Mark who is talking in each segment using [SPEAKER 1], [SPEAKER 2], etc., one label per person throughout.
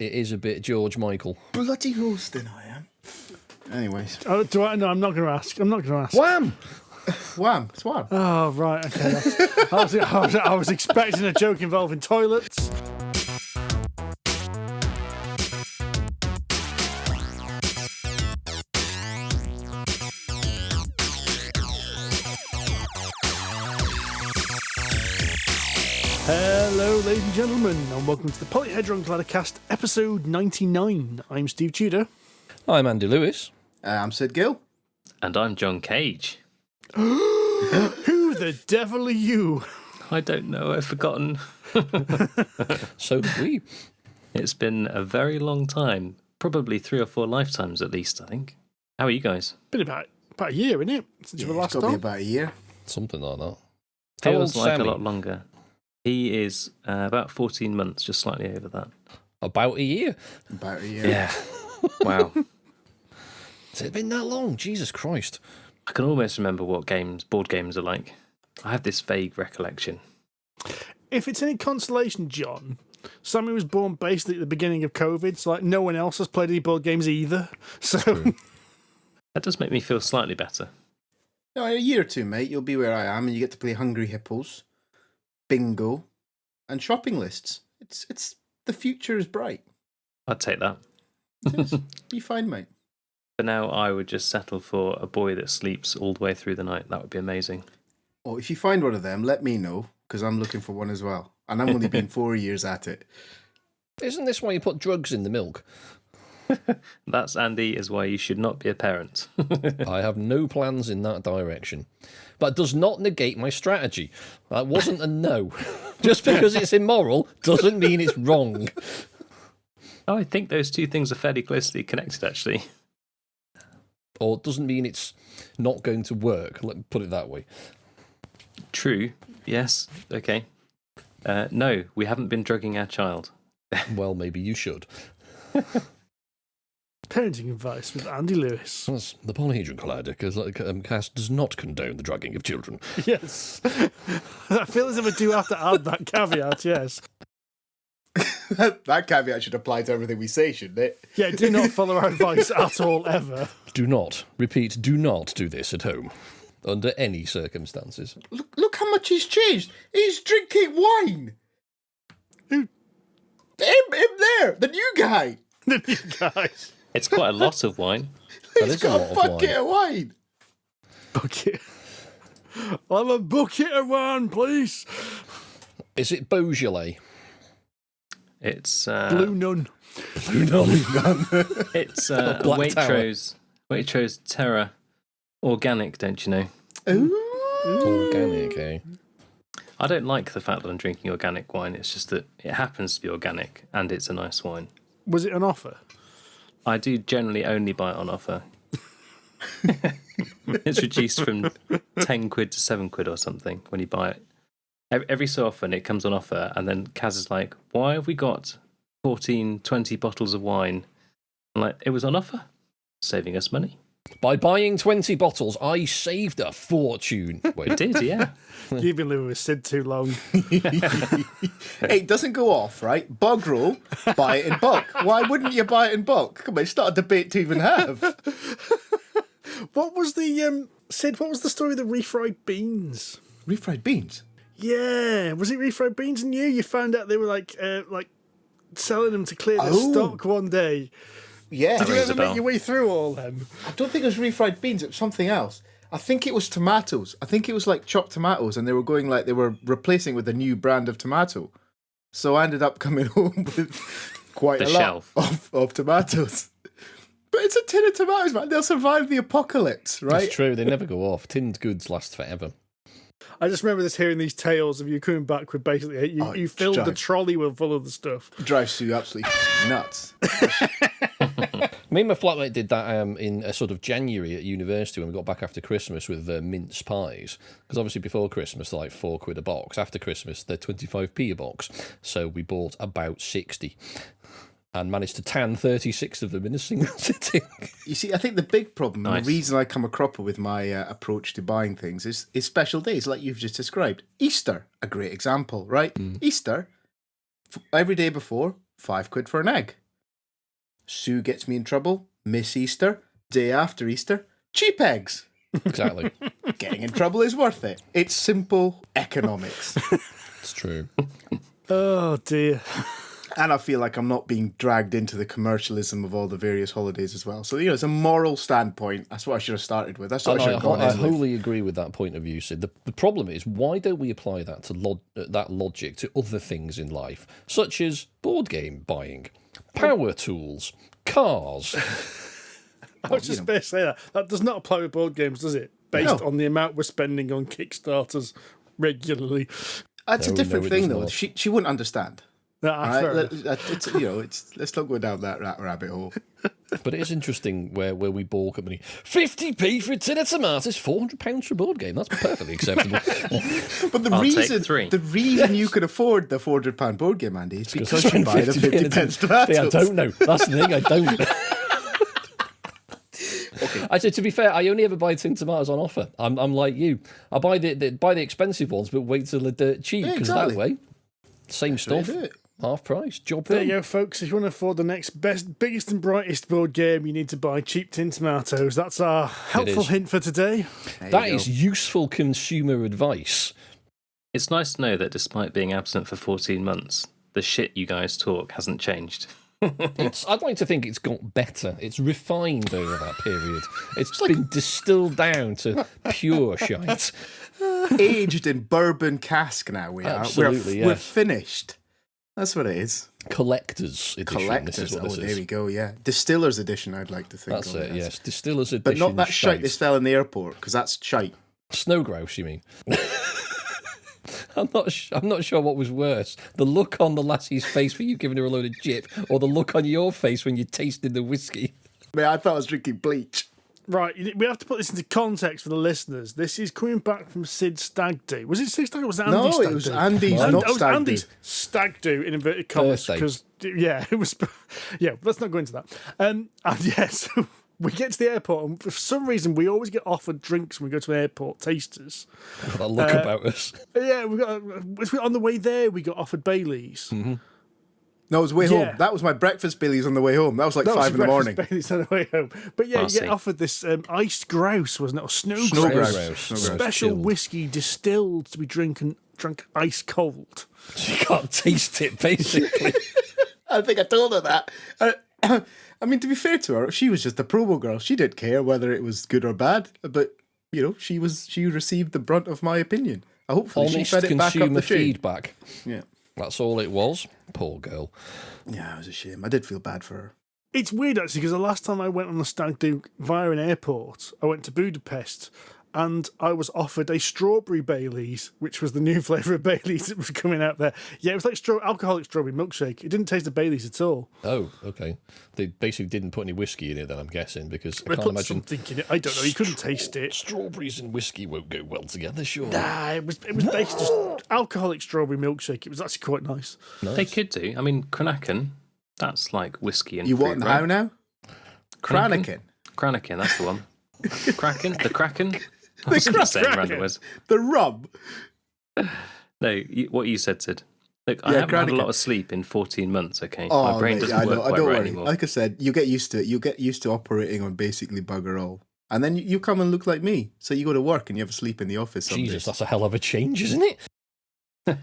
[SPEAKER 1] It is a bit George Michael.
[SPEAKER 2] Bloody roasting I am. Anyways.
[SPEAKER 3] Oh, do I? No, I'm not going to ask.
[SPEAKER 1] Wham!
[SPEAKER 2] Wham! It's wham.
[SPEAKER 3] Oh, right. Okay. I was expecting a joke involving toilets. Hello, ladies and gentlemen, and welcome to the Polyhedron Gladdercast, episode 99. I'm Steve Tudor.
[SPEAKER 1] I'm Andy Lewis.
[SPEAKER 2] I'm Sid Gill.
[SPEAKER 4] And I'm John Cage.
[SPEAKER 3] Who the devil are you?
[SPEAKER 4] I don't know, I've forgotten.
[SPEAKER 1] So have we.
[SPEAKER 4] It's been a very long time, probably 3 or 4 lifetimes at least, I think. How are you guys?
[SPEAKER 3] Been about a year, isn't it? Since you were last
[SPEAKER 2] It's got to be
[SPEAKER 3] on?
[SPEAKER 2] about a year.
[SPEAKER 1] Something like that. How
[SPEAKER 4] Feels
[SPEAKER 1] old's
[SPEAKER 4] like
[SPEAKER 1] Sammy?
[SPEAKER 4] a lot longer. He is about 14 months, just slightly over that.
[SPEAKER 1] About a year.
[SPEAKER 2] About a year.
[SPEAKER 4] Yeah. Wow.
[SPEAKER 1] Has it been that long? Jesus Christ.
[SPEAKER 4] I can almost remember what board games are like. I have this vague recollection.
[SPEAKER 3] If it's any consolation, John, Sammy was born basically at the beginning of COVID, so like no one else has played any board games either. So
[SPEAKER 4] That does make me feel slightly better.
[SPEAKER 2] No, in a year or two, mate, you'll be where I am and you get to play Hungry Hippos, bingo, and shopping lists. It's the future is bright.
[SPEAKER 4] I'd take that.
[SPEAKER 2] Be fine, mate.
[SPEAKER 4] For now, I would just settle for a boy that sleeps all the way through the night. That would be amazing.
[SPEAKER 2] Oh, if you find one of them, let me know, because I'm looking for one as well. And I've only been 4 years at it.
[SPEAKER 1] Isn't this why you put drugs in the milk?
[SPEAKER 4] That's, Andy, is why you should not be a parent.
[SPEAKER 1] I have no plans in that direction. But it does not negate my strategy. That wasn't a no. Just because it's immoral doesn't mean it's wrong.
[SPEAKER 4] Oh, I think those two things are fairly closely connected, actually.
[SPEAKER 1] Or it doesn't mean it's not going to work. Let me put it that way.
[SPEAKER 4] True. Yes. Okay. No, we haven't been drugging our child.
[SPEAKER 1] Well, maybe you should.
[SPEAKER 3] parenting advice with Andy Lewis.
[SPEAKER 1] That's the Polyhedron Collider cast does not condone the drugging of children.
[SPEAKER 3] Yes. I feel as if I do have to add that caveat, yes.
[SPEAKER 2] That caveat should apply to everything we say, shouldn't it?
[SPEAKER 3] Yeah, do not follow our advice at all, ever.
[SPEAKER 1] Do not, repeat, do not do this at home. Under any circumstances.
[SPEAKER 2] Look how much he's changed. He's drinking wine.
[SPEAKER 3] Who?
[SPEAKER 2] Him there, the new guy.
[SPEAKER 3] The new guys.
[SPEAKER 4] It's quite a lot of wine.
[SPEAKER 2] He's got a bucket of wine.
[SPEAKER 3] Bucket. I'll have a bucket of wine, please.
[SPEAKER 1] Is it Beaujolais?
[SPEAKER 4] It's
[SPEAKER 3] Blue Nun.
[SPEAKER 1] Blue Nun.
[SPEAKER 4] it's
[SPEAKER 1] Black
[SPEAKER 4] Waitrose Terra Organic, don't you know?
[SPEAKER 2] Ooh.
[SPEAKER 1] Organic, eh?
[SPEAKER 4] I don't like the fact that I'm drinking organic wine. It's just that it happens to be organic and it's a nice wine.
[SPEAKER 3] Was it an offer?
[SPEAKER 4] I do generally only buy it on offer. It's reduced from 10 quid to 7 quid or something when you buy it. Every so often it comes on offer, and then Kaz is like, why have we got 14, 20 bottles of wine? I'm like, it was on offer, saving us money.
[SPEAKER 1] By buying 20 bottles, I saved a fortune. Wait,
[SPEAKER 4] It did, yeah.
[SPEAKER 3] You've been living with Sid too long.
[SPEAKER 2] Hey, it doesn't go off, right? Bug roll, buy it in bulk. Why wouldn't you buy it in bulk? Come on, it's not a debate to even have.
[SPEAKER 3] What was the, Sid, what was the story of the refried beans?
[SPEAKER 2] Refried beans?
[SPEAKER 3] Yeah, was it refried beans and you found out they were like selling them to clear their stock one day?
[SPEAKER 2] Yeah.
[SPEAKER 3] Did you
[SPEAKER 4] rings
[SPEAKER 3] ever
[SPEAKER 4] a bell.
[SPEAKER 3] make your way through all them?
[SPEAKER 2] I don't think it was refried beans, it was something else. I think it was tomatoes. I think it was like chopped tomatoes, and they were going like they were replacing with a new brand of tomato. So I ended up coming home with quite
[SPEAKER 4] The
[SPEAKER 2] a lot of tomatoes. But it's a tin of tomatoes, man. They'll survive the apocalypse, right?
[SPEAKER 1] That's true, they never go off. Tinned goods last forever.
[SPEAKER 3] I just remember this hearing these tales of you coming back with basically you filled the trolley full of the stuff.
[SPEAKER 2] Drives Sue absolutely nuts.
[SPEAKER 1] Me and my flatmate did that in sort of January at university when we got back after Christmas with mince pies. Because obviously before Christmas they're like 4 quid a box. After Christmas they're 25p a box. So we bought about 60 and managed to tan 36 of them in a single sitting.
[SPEAKER 2] You see, I think the big problem, and
[SPEAKER 4] Nice.
[SPEAKER 2] the reason I come a cropper with my approach to buying things is special days like you've just described. Easter, a great example, right? Easter, every day before, 5 quid for an egg. Sue gets me in trouble. Miss Easter. Day after Easter. Cheap eggs.
[SPEAKER 1] Exactly.
[SPEAKER 2] Getting in trouble is worth it. It's simple economics.
[SPEAKER 1] It's true.
[SPEAKER 3] Oh, dear.
[SPEAKER 2] And I feel like I'm not being dragged into the commercialism of all the various holidays as well. So, it's a moral standpoint. That's what I should have started with. That's what I should have gone
[SPEAKER 1] I
[SPEAKER 2] in with.
[SPEAKER 1] wholly agree with that point of view, Sid. The problem is, why don't we apply that to that logic to other things in life, such as board game buying, power tools, cars?
[SPEAKER 3] I was just about to say that. That does not apply with board games, does it? Based on the amount we're spending on Kickstarters regularly.
[SPEAKER 2] That's a different
[SPEAKER 1] it
[SPEAKER 2] thing,
[SPEAKER 1] does
[SPEAKER 2] though.
[SPEAKER 1] not.
[SPEAKER 2] She wouldn't understand.
[SPEAKER 3] Fair enough.
[SPEAKER 2] Let's not go down that rabbit hole.
[SPEAKER 1] But it is interesting where we balk at money. 50p for a tin of tomatoes, £400 for a board game. That's perfectly acceptable.
[SPEAKER 2] But the reason you could afford the £400 board game, Andy, is because you buy the 50 pence tomatoes.
[SPEAKER 1] I don't know. That's the thing. I don't.
[SPEAKER 2] Okay.
[SPEAKER 1] Actually, to be fair, I only ever buy tin tomatoes on offer. I'm like you. I buy the expensive ones, but wait till they're dirt cheap because that way, same stuff, half price, job
[SPEAKER 3] There
[SPEAKER 1] done.
[SPEAKER 3] you go, folks. If you want to afford the next best, biggest and brightest board game, you need to buy cheap tin tomatoes. That's our helpful hint for today.
[SPEAKER 1] That is useful consumer advice.
[SPEAKER 4] It's nice to know that despite being absent for 14 months, the shit you guys talk hasn't changed.
[SPEAKER 1] I'd like to think it's got better. It's refined over that period. It's been distilled down to pure shite.
[SPEAKER 2] Aged in bourbon cask now we are.
[SPEAKER 1] Absolutely,
[SPEAKER 2] We're
[SPEAKER 1] yes.
[SPEAKER 2] finished. That's what it is.
[SPEAKER 1] Collector's edition. This is what this
[SPEAKER 2] there
[SPEAKER 1] is.
[SPEAKER 2] we go, yeah. Distiller's edition, I'd like to think.
[SPEAKER 1] That's
[SPEAKER 2] of
[SPEAKER 1] it,
[SPEAKER 2] as.
[SPEAKER 1] yes. Distiller's edition.
[SPEAKER 2] But not that shite they sell in the airport, because that's shite.
[SPEAKER 1] Snow grouse, you mean? I'm not sure what was worse. The look on the lassie's face for you giving her a load of jip, or the look on your face when you tasted the whiskey.
[SPEAKER 2] I thought I was drinking bleach.
[SPEAKER 3] Right, we have to put this into context for the listeners. This is coming back from Sid's stag do. Was it Sid's stag or was it Andy's stag do?
[SPEAKER 2] No, it was Andy's, not
[SPEAKER 3] It was
[SPEAKER 2] stag
[SPEAKER 3] Andy's
[SPEAKER 2] do.
[SPEAKER 3] stag do in inverted commas.
[SPEAKER 1] Birthday.
[SPEAKER 3] Because, it was... Yeah, let's not go into that. And so we get to the airport, and for some reason, we always get offered drinks when we go to airport tasters.
[SPEAKER 1] That look about us.
[SPEAKER 3] Yeah, on the way there, we got offered Baileys.
[SPEAKER 1] Mm-hmm.
[SPEAKER 2] No, it was way home. That was my breakfast Baileys on the way home. That was like 5 in the morning.
[SPEAKER 3] Baileys on the way home. But yeah, you
[SPEAKER 4] Classy.
[SPEAKER 3] get offered this iced grouse, wasn't it? Or snow
[SPEAKER 2] grouse.
[SPEAKER 3] grouse.
[SPEAKER 2] Snow grouse.
[SPEAKER 3] Special
[SPEAKER 1] Distilled.
[SPEAKER 3] whiskey distilled to be drunk ice cold.
[SPEAKER 1] You can't taste it, basically.
[SPEAKER 2] I think I told her that. I mean, to be fair to her, she was just a promo girl. She didn't care whether it was good or bad. But, she received the brunt of my opinion. Hopefully she
[SPEAKER 1] Honest
[SPEAKER 2] fed it back up
[SPEAKER 1] consumer
[SPEAKER 2] the chain.
[SPEAKER 1] feedback.
[SPEAKER 2] Yeah.
[SPEAKER 1] That's all it was. Poor girl.
[SPEAKER 2] Yeah, it was a shame. I did feel bad for her.
[SPEAKER 3] It's weird, actually, because the last time I went on the stag do via an airport, I went to Budapest, and I was offered a strawberry Baileys, which was the new flavour of Baileys that was coming out there. Yeah, it was like alcoholic strawberry milkshake. It didn't taste of Baileys at all.
[SPEAKER 1] Oh, okay. They basically didn't put any whiskey in it, then I'm guessing, because I
[SPEAKER 3] They
[SPEAKER 1] can't
[SPEAKER 3] put
[SPEAKER 1] imagine
[SPEAKER 3] something in it. I don't know. You couldn't taste it.
[SPEAKER 1] strawberries and whiskey won't go well together, sure.
[SPEAKER 3] Nah, it was based just alcoholic strawberry milkshake. It was actually quite nice.
[SPEAKER 4] They could do. I mean, Kranaken, that's like whiskey and
[SPEAKER 2] You
[SPEAKER 4] fruit,
[SPEAKER 2] want
[SPEAKER 4] right?
[SPEAKER 2] how now? Kranaken.
[SPEAKER 4] Kranaken, that's the one. Kraken? The Kraken?
[SPEAKER 2] The
[SPEAKER 4] Saying
[SPEAKER 2] Kraken.
[SPEAKER 4] random words.
[SPEAKER 2] The rum.
[SPEAKER 4] No, what you said, Sid. Look, I
[SPEAKER 2] Yeah,
[SPEAKER 4] haven't had a
[SPEAKER 2] Kranaken.
[SPEAKER 4] lot of sleep in 14 months, okay?
[SPEAKER 2] Oh,
[SPEAKER 4] My brain
[SPEAKER 2] mate,
[SPEAKER 4] doesn't
[SPEAKER 2] I
[SPEAKER 4] work
[SPEAKER 2] know.
[SPEAKER 4] quite
[SPEAKER 2] Don't
[SPEAKER 4] right
[SPEAKER 2] worry.
[SPEAKER 4] anymore.
[SPEAKER 2] Like I said, you get used to it. You get used to operating on basically bugger all. And then you come and look like me. So you go to work and you have a sleep in the office some
[SPEAKER 1] Jesus,
[SPEAKER 2] days.
[SPEAKER 1] that's a hell of a change, isn't it?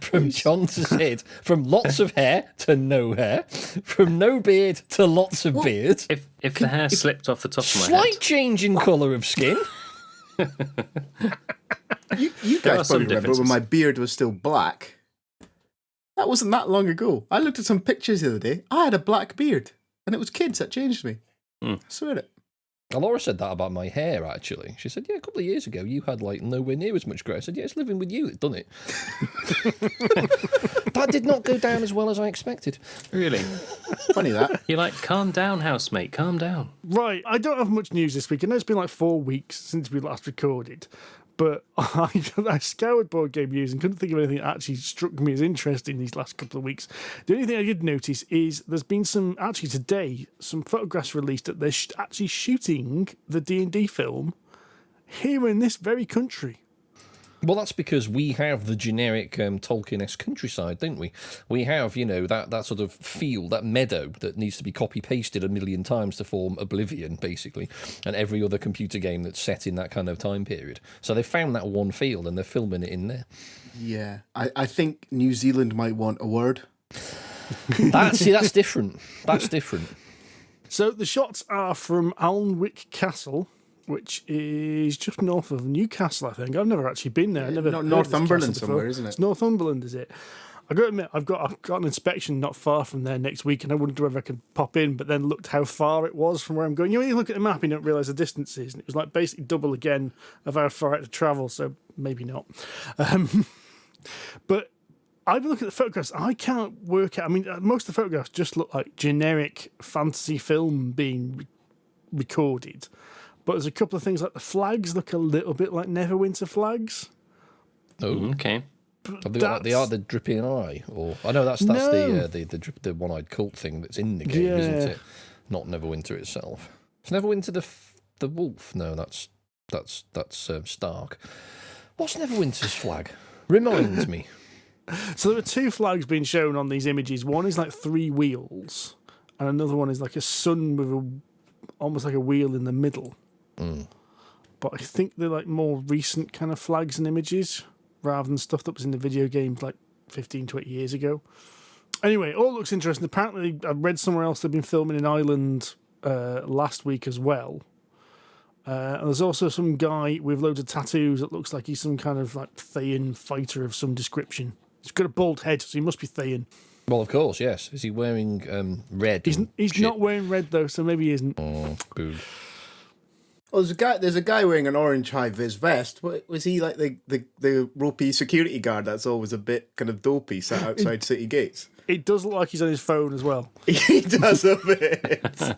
[SPEAKER 1] From John to Sid, from lots of hair to no hair, from no beard to lots of beard.
[SPEAKER 4] If the hair slipped off the top of my
[SPEAKER 1] Slight
[SPEAKER 4] head,
[SPEAKER 1] change in colour of skin.
[SPEAKER 2] You
[SPEAKER 4] There are
[SPEAKER 2] guys
[SPEAKER 4] some
[SPEAKER 2] probably remember when
[SPEAKER 4] differences.
[SPEAKER 2] my beard was still black. That wasn't that long ago. I looked at some pictures the other day. I had a black beard. And it was kids that changed me. I swear it.
[SPEAKER 1] Laura said that about my hair, actually. She said, yeah, a couple of years ago, you had like nowhere near as much grey. I said, yeah, it's living with you that done it. That did not go down as well as I expected.
[SPEAKER 4] really?
[SPEAKER 2] Funny that.
[SPEAKER 4] You're like, calm down, housemate, calm down.
[SPEAKER 3] Right, I don't have much news this week. I know it's been like 4 weeks since we last recorded, but I scoured board game news and couldn't think of anything that actually struck me as interesting these last couple of weeks. The only thing I did notice is there's been actually today, some photographs released that they're actually shooting the D&D film here in this very country.
[SPEAKER 1] Well, that's because we have the generic Tolkien-esque countryside, don't we? We have, that sort of field, that meadow that needs to be copy-pasted a million times to form Oblivion, basically, and every other computer game that's set in that kind of time period. So they found that one field and they're filming it in there.
[SPEAKER 2] Yeah, I think New Zealand might want a word.
[SPEAKER 1] That's different. That's different.
[SPEAKER 3] So the shots are from Alnwick Castle, which is just north of Newcastle, I think. I've never actually been there. I've never heard of this
[SPEAKER 2] Northumberland
[SPEAKER 3] castle
[SPEAKER 2] somewhere,
[SPEAKER 3] before.
[SPEAKER 2] isn't it?
[SPEAKER 3] It's Northumberland, is it? I've got to admit, I've got an inspection not far from there next week, and I wondered whether I could pop in, but then looked how far it was from where I'm going. When you look at the map, you don't realise the distances, and it was like basically double again of how far I had to travel, so maybe not. But I've been looking at the photographs. I can't work out. I mean, most of the photographs just look like generic fantasy film being recorded. But there's a couple of things like the flags look a little bit like Neverwinter flags.
[SPEAKER 1] Oh,
[SPEAKER 4] okay.
[SPEAKER 1] Have they got like the dripping eye? Or I know that's the one-eyed cult thing that's in the game, isn't it? Not Neverwinter itself. Is Neverwinter the wolf? No, that's Stark. What's Neverwinter's flag? Remind me.
[SPEAKER 3] So there are two flags being shown on these images. One is like 3 wheels, and another one is like a sun with almost like a wheel in the middle. But I think they're like more recent kind of flags and images rather than stuff that was in the video games like 15, 20 years ago. Anyway, it all looks interesting. Apparently, I read somewhere else they've been filming in Ireland last week as well. And there's also some guy with loads of tattoos that looks like he's some kind of like Thayan fighter of some description. He's got a bald head, so he must be Thayan.
[SPEAKER 1] Well, of course, yes. Is he wearing red?
[SPEAKER 3] He's not wearing red though, so maybe he isn't.
[SPEAKER 1] Oh, boo.
[SPEAKER 2] Well, there's a guy wearing an orange high-vis vest. Was he like the ropey security guard that's always a bit kind of dopey sat outside city gates?
[SPEAKER 3] It does look like he's on his phone as well.
[SPEAKER 2] He does a bit.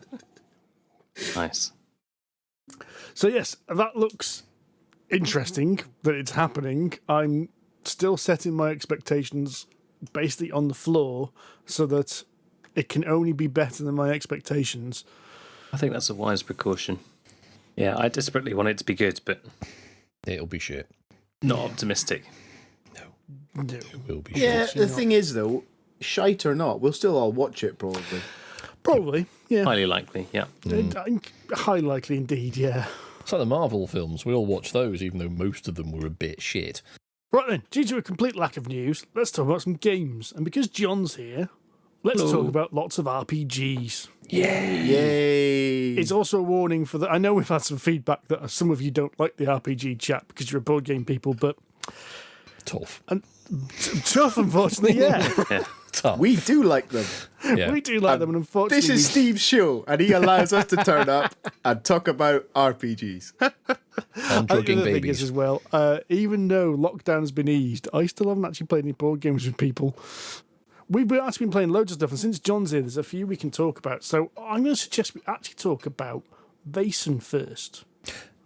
[SPEAKER 4] Nice.
[SPEAKER 3] So yes, that looks interesting that it's happening. I'm still setting my expectations basically on the floor so that it can only be better than my expectations.
[SPEAKER 4] I think that's a wise precaution. Yeah, I desperately want it to be good, but
[SPEAKER 1] It'll be shit.
[SPEAKER 4] not optimistic.
[SPEAKER 3] No.
[SPEAKER 1] It will be
[SPEAKER 2] Yeah,
[SPEAKER 1] shit.
[SPEAKER 2] the thing is though, shite or not, we'll still all watch it probably.
[SPEAKER 3] Probably, yeah.
[SPEAKER 4] Highly likely, yeah.
[SPEAKER 3] High likely indeed, yeah.
[SPEAKER 1] It's like the Marvel films. We all watch those, even though most of them were a bit shit.
[SPEAKER 3] Right then, due to a complete lack of news, let's talk about some games. And because John's here, let's talk about lots of RPGs.
[SPEAKER 2] Yay!
[SPEAKER 3] It's also a warning for I know we've had some feedback that some of you don't like the RPG chat because you're board game people, but
[SPEAKER 1] Tough.
[SPEAKER 3] tough, unfortunately, yeah.
[SPEAKER 1] Tough.
[SPEAKER 2] We do like them.
[SPEAKER 1] Yeah.
[SPEAKER 3] We do like them, and unfortunately,
[SPEAKER 2] This is Steve's show, and he allows us to turn up and talk about RPGs.
[SPEAKER 1] And
[SPEAKER 3] I think
[SPEAKER 1] drugging
[SPEAKER 3] the other thing is
[SPEAKER 1] babies.
[SPEAKER 3] as well, even though lockdown has been eased, I still haven't actually played any board games with people. We've actually been playing loads of stuff, and since John's here, there's a few we can talk about. So I'm going to suggest we actually talk about Vaesen first.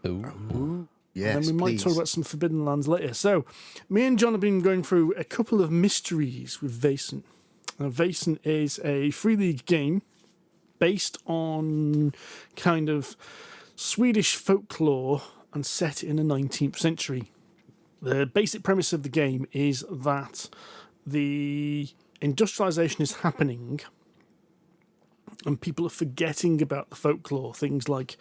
[SPEAKER 1] Ooh.
[SPEAKER 2] Yes,
[SPEAKER 3] And then we might talk about some Forbidden Lands later. So me and John have been going through a couple of mysteries with Vaesen. Now, Vaesen is a free league game based on kind of Swedish folklore and set in the 19th century. The basic premise of the game is that the industrialization is happening and people are forgetting about the folklore, things like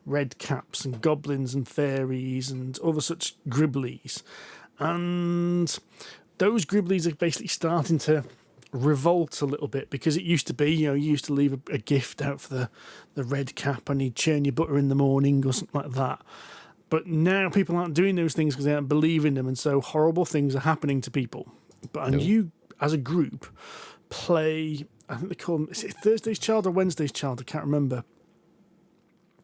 [SPEAKER 3] red caps and goblins and fairies and other such gribblies. And those gribblies are basically starting to revolt a little bit because it used to be, you used to leave a gift out for the red cap and he'd churn your butter in the morning or something like that. But now people aren't doing those things because they don't believe in them, and so horrible things are happening to people. And you, as a group, play, I think they call them, is it Thursday's Child or Wednesday's Child? I can't remember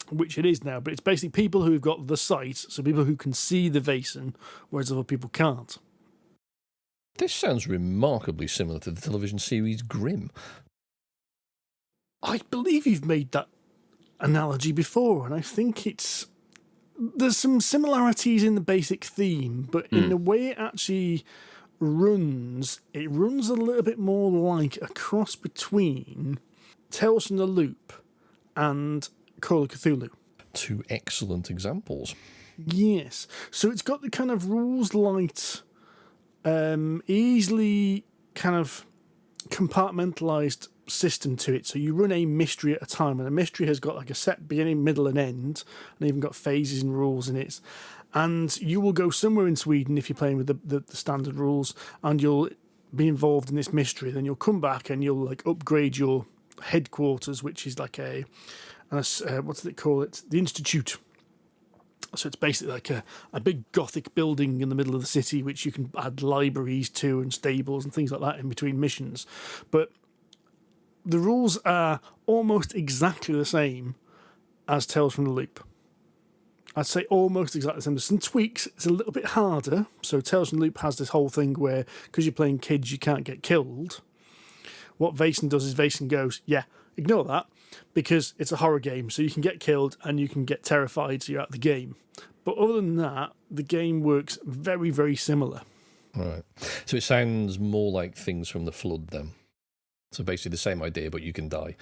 [SPEAKER 3] which it is now, but it's basically people who've got the sight, so people who can see the Vaesen, whereas other people can't.
[SPEAKER 1] This sounds remarkably similar to the television series Grimm.
[SPEAKER 3] I believe you've made that analogy before, and I think there's some similarities in the basic theme, but in the way it actually runs, it runs a little bit more like a cross between Tales from the Loop and Call of Cthulhu.
[SPEAKER 1] 2 excellent examples.
[SPEAKER 3] Yes. So it's got the kind of rules light, easily kind of compartmentalized system to it. So you run a mystery at a time, and a mystery has got like a set beginning, middle, and end, and even got phases and rules in it. And you will go somewhere in Sweden if you're playing with the standard rules, and you'll be involved in this mystery. Then you'll come back and you'll like upgrade your headquarters, which is like what's it call it? The Institute. So it's basically like a big Gothic building in the middle of the city, which you can add libraries to and stables and things like that in between missions. But the rules are almost exactly the same as Tales from the Loop. I'd say almost exactly the same. There's some tweaks. It's a little bit harder. So Tales from the Loop has this whole thing where, because you're playing kids, you can't get killed. What Vaesen does is Vaesen goes, yeah, ignore that, because it's a horror game, so you can get killed and you can get terrified, so you're out of the game. But other than that, the game works very, very similar.
[SPEAKER 1] Right. So it sounds more like Things from the Flood then. So basically the same idea, but you can die.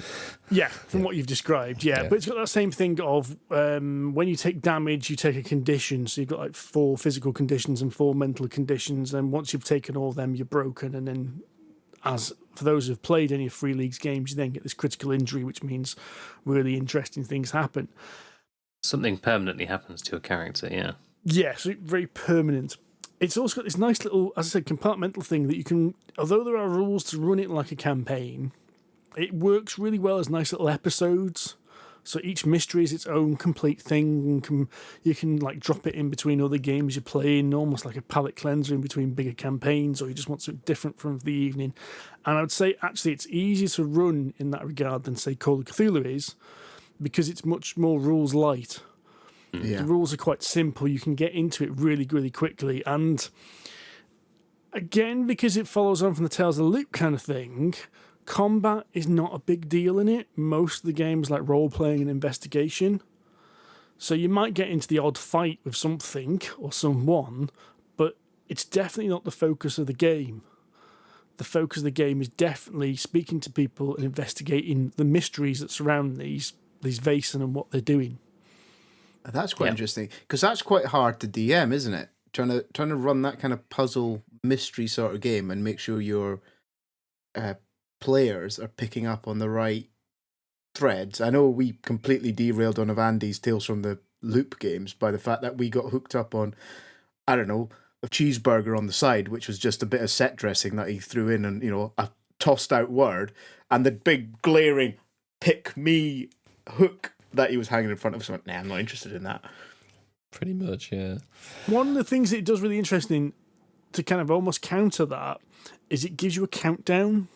[SPEAKER 3] Yeah, from what you've described, yeah. But it's got that same thing of when you take damage, you take a condition. So you've got like 4 physical conditions and 4 mental conditions. And once you've taken all of them, you're broken. And then, as for those who've played any of Free League's games, you then get this critical injury, which means really interesting things happen.
[SPEAKER 4] Something permanently happens to a character, yeah.
[SPEAKER 3] Yeah, so very permanent. It's also got this nice little, as I said, compartmental thing that you can, although there are rules to run it like a campaign, it works really well as nice little episodes. So each mystery is its own complete thing. And you can like drop it in between other games you're playing, almost like a palate cleanser in between bigger campaigns, or you just want something different from the evening. And I would say actually it's easier to run in that regard than say Call of Cthulhu is, because it's much more rules light.
[SPEAKER 2] Yeah.
[SPEAKER 3] The rules are quite simple. You can get into it really, really quickly. And again, because it follows on from the Tales of the Loop kind of thing, combat is not a big deal in it. Most of the games like role-playing and investigation. So you might get into the odd fight with something or someone, but it's definitely not the focus of the game. The focus of the game is definitely speaking to people and investigating the mysteries that surround these Vaesen and what they're doing.
[SPEAKER 2] That's quite interesting, because that's quite hard to DM, isn't it? Trying to run that kind of puzzle mystery sort of game and make sure your players are picking up on the right threads. I know we completely derailed one of Andy's Tales from the Loop games by the fact that we got hooked up on, I don't know, a cheeseburger on the side, which was just a bit of set dressing that he threw in, and a tossed out word, and the big glaring pick me hook that he was hanging in front of us. Nah, I'm not interested in that.
[SPEAKER 1] Pretty much, yeah.
[SPEAKER 3] One of the things that it does really interesting to kind of almost counter that is it gives you a countdown.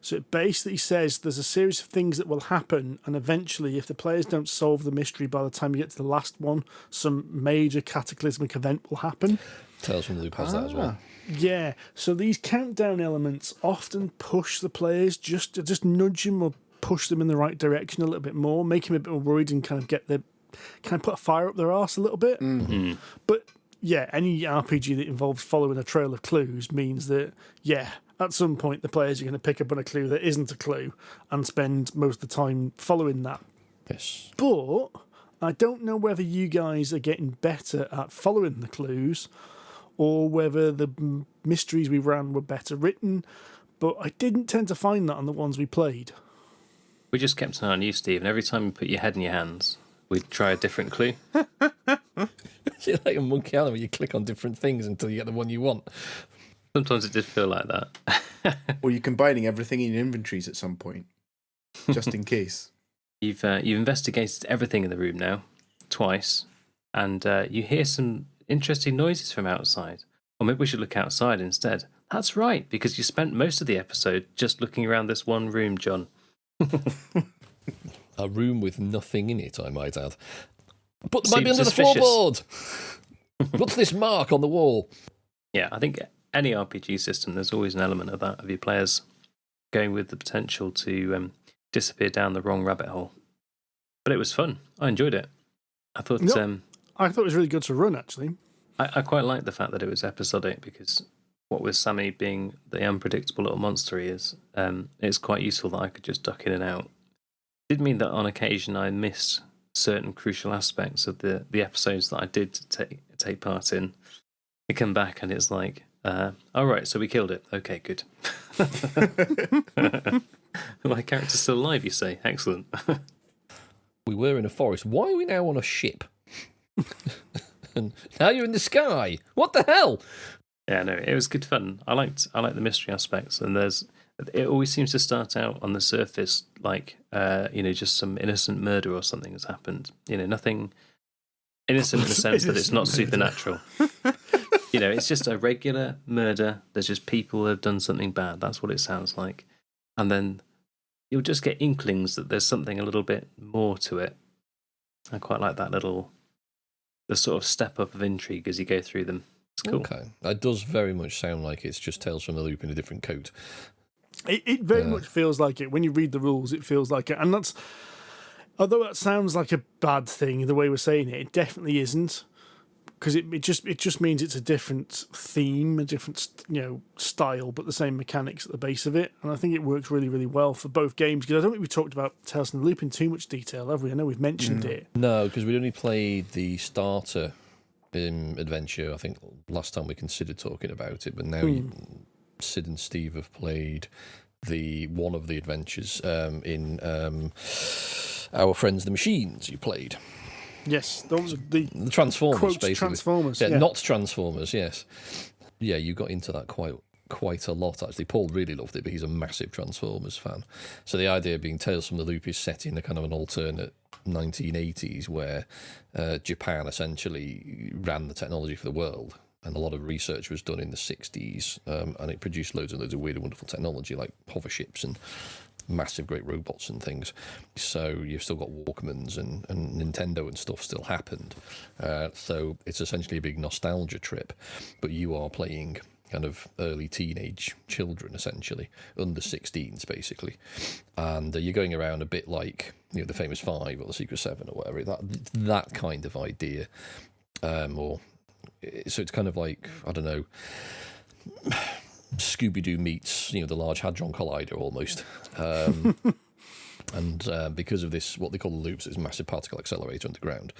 [SPEAKER 3] So it basically says there's a series of things that will happen, and eventually, if the players don't solve the mystery by the time you get to the last one, some major cataclysmic event will happen.
[SPEAKER 1] Tales from the Loop has that as well.
[SPEAKER 3] Yeah, so these countdown elements often push the players, just nudge them or push them in the right direction a little bit more, make them a bit more worried, and kind of put a fire up their arse a little bit.
[SPEAKER 2] Mm-hmm.
[SPEAKER 3] But yeah, any RPG that involves following a trail of clues means that, yeah, at some point the players are going to pick up on a clue that isn't a clue and spend most of the time following that.
[SPEAKER 1] Yes.
[SPEAKER 3] But I don't know whether you guys are getting better at following the clues or whether the mysteries we ran were better written, but I didn't tend to find that on the ones we played.
[SPEAKER 4] We just kept an eye on you, Steve, and every time you put your head in your hands, we'd try a different clue.
[SPEAKER 1] You're like a Monkey Island where you click on different things until you get the one you want.
[SPEAKER 4] Sometimes it did feel like that.
[SPEAKER 2] Or you're combining everything in your inventories at some point, just in case.
[SPEAKER 4] You've investigated everything in the room now, twice, and you hear some interesting noises from outside. Or maybe we should look outside instead. That's right, because you spent most of the episode just looking around this one room, John.
[SPEAKER 1] A room with nothing in it, I might add. But there might
[SPEAKER 4] Seems
[SPEAKER 1] be under
[SPEAKER 4] suspicious.
[SPEAKER 1] the floorboard. What's this mark on the wall?
[SPEAKER 4] Yeah, I think any RPG system, there's always an element of that, of your players going with the potential to disappear down the wrong rabbit hole. But it was fun. I enjoyed it. I thought
[SPEAKER 3] I thought it was really good to run, actually.
[SPEAKER 4] I quite liked the fact that it was episodic, because what with Sammy being the unpredictable little monster he is, it's quite useful that I could just duck in and out. It did mean that on occasion I missed certain crucial aspects of the episodes that I did take part in. I come back and it's like, all right, so we killed it. Okay, good. My character's still alive, you say? Excellent.
[SPEAKER 1] We were in a forest. Why are we now on a ship? And now you're in the sky. What the hell?
[SPEAKER 4] Yeah, no, it was good fun. I like the mystery aspects, and it always seems to start out on the surface like just some innocent murder or something has happened. Nothing innocent in the sense that it's not supernatural. It's just a regular murder. There's just people who have done something bad. That's what it sounds like. And then you'll just get inklings that there's something a little bit more to it. I quite like the sort of step up of intrigue as you go through them. It's cool.
[SPEAKER 1] Okay. That does very much sound like it's just Tales from the Loop in a different coat.
[SPEAKER 3] It very much feels like it. When you read the rules, it feels like it. And that's, although that sounds like a bad thing, the way we're saying it, it definitely isn't. Because it just means it's a different theme, a different style, but the same mechanics at the base of it. And I think it works really, really well for both games. Because I don't think we've talked about Tales from the Loop in too much detail, have we? I know we've mentioned it.
[SPEAKER 1] No, because we only played the starter adventure. I think last time we considered talking about it, but now Sid and Steve have played one of the adventures in Our Friends the Machines. You played.
[SPEAKER 3] Yes, those are the
[SPEAKER 1] Transformers, basically.
[SPEAKER 3] Transformers,
[SPEAKER 1] yeah. Not Transformers, yes. Yeah, you got into that quite a lot, actually. Paul really loved it, but he's a massive Transformers fan. So the idea being Tales from the Loop is set in a kind of an alternate 1980s where Japan essentially ran the technology for the world, and a lot of research was done in the 60s, and it produced loads and loads of weird and wonderful technology like hover ships and massive great robots and things. So you've still got Walkmans and Nintendo and stuff still happened. So it's essentially a big nostalgia trip, but you are playing kind of early teenage children, essentially, under 16s, basically. And you're going around a bit like, the Famous Five or the Secret Seven or whatever, that kind of idea. So it's kind of like, I don't know, Scooby-Doo meets, the Large Hadron Collider almost. And because of this, what they call the loops, it's a massive particle accelerator underground,